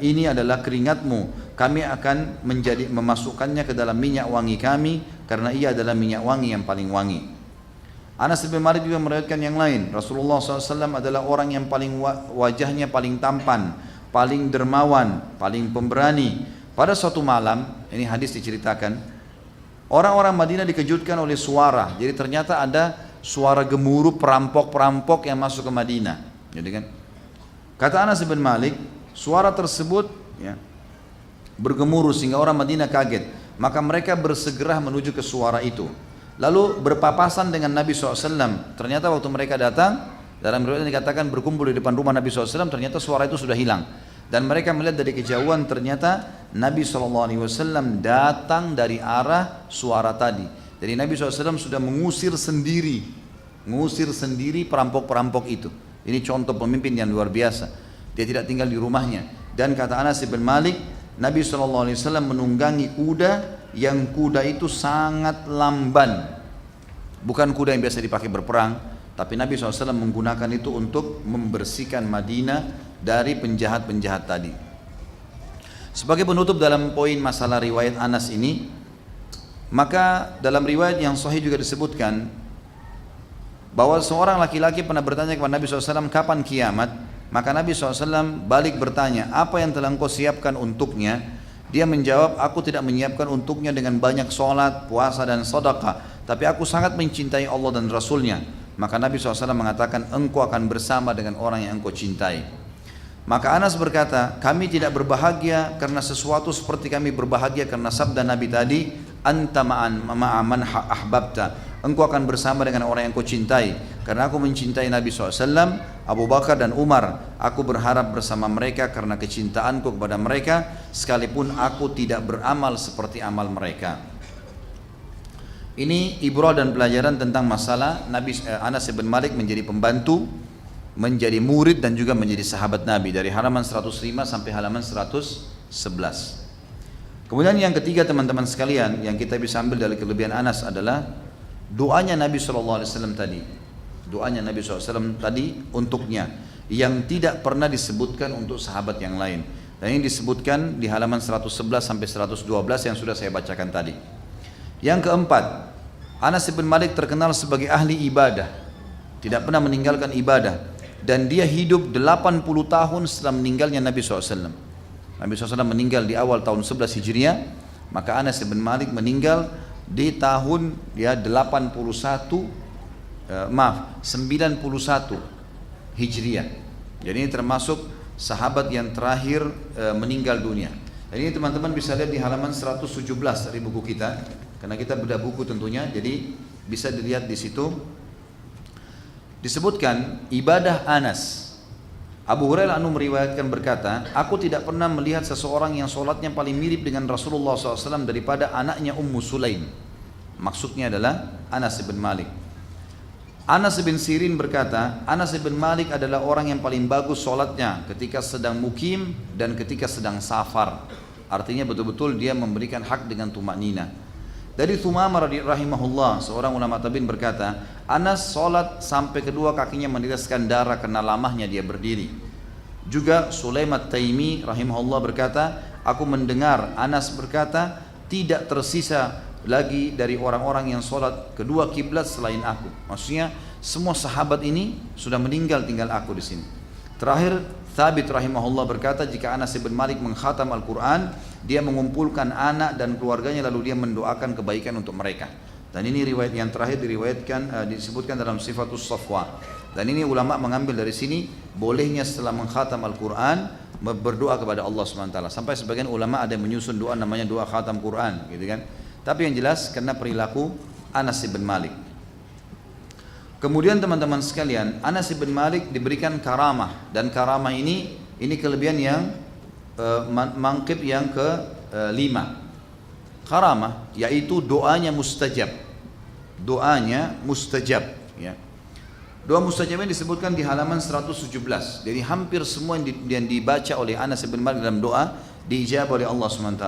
ini adalah keringatmu. Kami akan memasukkannya ke dalam minyak wangi kami, karena ia adalah minyak wangi yang paling wangi. Anas bin Malik juga meriwayatkan yang lain. Rasulullah SAW adalah orang yang paling wajahnya paling tampan, paling dermawan, paling pemberani. Pada suatu malam, ini hadis diceritakan, orang-orang Madinah dikejutkan oleh suara. Jadi ternyata ada suara gemuruh perampok-perampok yang masuk ke Madinah. Jadi kan, kata Anas bin Malik, suara tersebut ya, bergemuruh sehingga orang Madinah kaget. Maka mereka bersegera menuju ke suara itu. Lalu berpapasan dengan Nabi SAW. Ternyata waktu mereka datang, dalam riwayat dikatakan berkumpul di depan rumah Nabi SAW, ternyata suara itu sudah hilang. Dan mereka melihat dari kejauhan, ternyata Nabi SAW datang dari arah suara tadi. Jadi Nabi SAW sudah mengusir sendiri perampok-perampok itu. Ini contoh pemimpin yang luar biasa. Dia tidak tinggal di rumahnya. Dan kata Anas bin Malik, Nabi SAW menunggangi kuda yang kuda itu sangat lamban. Bukan kuda yang biasa dipakai berperang, tapi Nabi SAW menggunakan itu untuk membersihkan Madinah dari penjahat-penjahat tadi. Sebagai penutup dalam poin masalah riwayat Anas ini, maka dalam riwayat yang sahih juga disebutkan bahwa seorang laki-laki pernah bertanya kepada Nabi SAW, kapan kiamat? Maka Nabi SAW balik bertanya, apa yang telah engkau siapkan untuknya? Dia menjawab, aku tidak menyiapkan untuknya dengan banyak sholat, puasa dan sedekah, tapi aku sangat mencintai Allah dan Rasulnya. Maka Nabi SAW mengatakan, engkau akan bersama dengan orang yang engkau cintai. Maka Anas berkata, kami tidak berbahagia karena sesuatu seperti kami berbahagia karena sabda Nabi tadi, anta ma'aman ahbabta, engkau akan bersama dengan orang yang kau cintai. Karena aku mencintai Nabi SAW, Abu Bakar dan Umar, aku berharap bersama mereka karena kecintaanku kepada mereka, sekalipun aku tidak beramal seperti amal mereka. Ini ibrah dan pelajaran tentang masalah Anas bin Malik menjadi pembantu, menjadi murid dan juga menjadi sahabat Nabi dari halaman 105 sampai halaman 111. Kemudian yang ketiga teman-teman sekalian yang kita bisa ambil dari kelebihan Anas adalah doanya Nabi SAW tadi. Doanya Nabi SAW tadi untuknya yang tidak pernah disebutkan untuk sahabat yang lain. Dan ini disebutkan di halaman 111 sampai 112 yang sudah saya bacakan tadi. Yang keempat, Anas bin Malik terkenal sebagai ahli ibadah, tidak pernah meninggalkan ibadah. Dan dia hidup 80 tahun setelah meninggalnya Nabi SAW. Nabi SAW meninggal di awal tahun 11 Hijriah, maka Anas bin Malik meninggal di tahun 91 Hijriah. Jadi ini termasuk sahabat yang terakhir meninggal dunia. Dan ini teman-teman bisa lihat di halaman 117 dari buku kita, karena kita bedah buku tentunya, jadi bisa dilihat di situ. Disebutkan ibadah Anas. Abu Hurairah meriwayatkan berkata, aku tidak pernah melihat seseorang yang sholatnya paling mirip dengan Rasulullah SAW daripada anaknya Ummu Sulaim. Maksudnya adalah Anas bin Malik. Anas bin Sirin berkata, Anas bin Malik adalah orang yang paling bagus sholatnya ketika sedang mukim dan ketika sedang safar. Artinya betul-betul dia memberikan hak dengan tumaknina. Dari Thumamah rahimahullah, seorang ulama tabi'in berkata, Anas sholat sampai kedua kakinya meneteskan darah karena lamahnya dia berdiri. Juga Sulaim at-Taimi rahimahullah berkata, aku mendengar Anas berkata, tidak tersisa lagi dari orang-orang yang sholat kedua kiblat selain aku. Maksudnya semua sahabat ini sudah meninggal, tinggal aku di sini. Terakhir Thabit rahimahullah berkata, jika Anas bin Malik mengkhatam Al-Quran, dia mengumpulkan anak dan keluarganya lalu dia mendoakan kebaikan untuk mereka. Dan ini riwayat yang terakhir disebutkan dalam Sifatus Safwa. Dan ini ulama mengambil dari sini bolehnya setelah mengkhatam Al-Quran berdoa kepada Allah SWT. Sampai sebagian ulama ada yang menyusun doa namanya doa khatam Quran, gitu kan. Tapi yang jelas karena perilaku Anas bin Malik. Kemudian teman-teman sekalian, Anas bin Malik diberikan karamah, dan karamah ini kelebihan yang mangkib yang ke-5. Karamah yaitu doanya mustajab. Doanya mustajab, ya. Doa mustajab ini disebutkan di halaman 117. Jadi hampir semua yang dibaca oleh Anas bin Malik dalam doa diijabah oleh Allah SWT.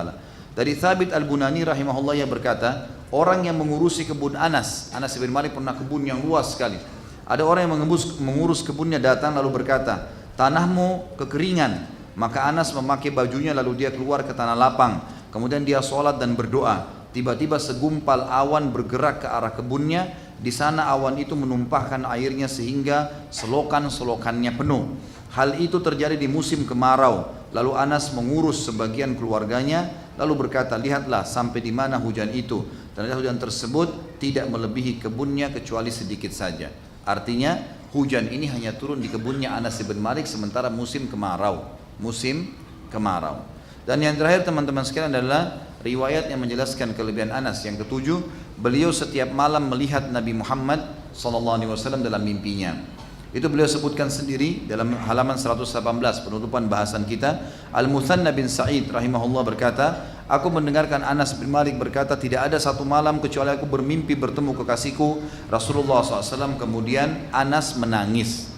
Dari Thabit Al-Bunani rahimahullah yang berkata, orang yang mengurusi kebun Anas bin Malik pernah kebun yang luas sekali. Ada orang yang mengurus kebunnya datang lalu berkata, tanahmu kekeringan. Maka Anas memakai bajunya lalu dia keluar ke tanah lapang. Kemudian dia sholat dan berdoa. Tiba-tiba segumpal awan bergerak ke arah kebunnya. Di sana awan itu menumpahkan airnya sehingga selokan-selokannya penuh. Hal itu terjadi di musim kemarau. Lalu Anas mengurus sebagian keluarganya lalu berkata, lihatlah sampai di mana hujan itu. Ternyata hujan tersebut tidak melebihi kebunnya kecuali sedikit saja. Artinya hujan ini hanya turun di kebunnya Anas bin Malik sementara musim kemarau. Musim kemarau. Dan yang terakhir teman-teman sekalian adalah riwayat yang menjelaskan kelebihan Anas. Yang ketujuh, beliau setiap malam melihat Nabi Muhammad SAW dalam mimpinya. Itu beliau sebutkan sendiri dalam halaman 118 penutupan bahasan kita. Al-Muthanna bin Sa'id rahimahullah berkata, aku mendengarkan Anas bin Malik berkata, tidak ada satu malam kecuali aku bermimpi bertemu kekasihku Rasulullah SAW. Kemudian Anas menangis.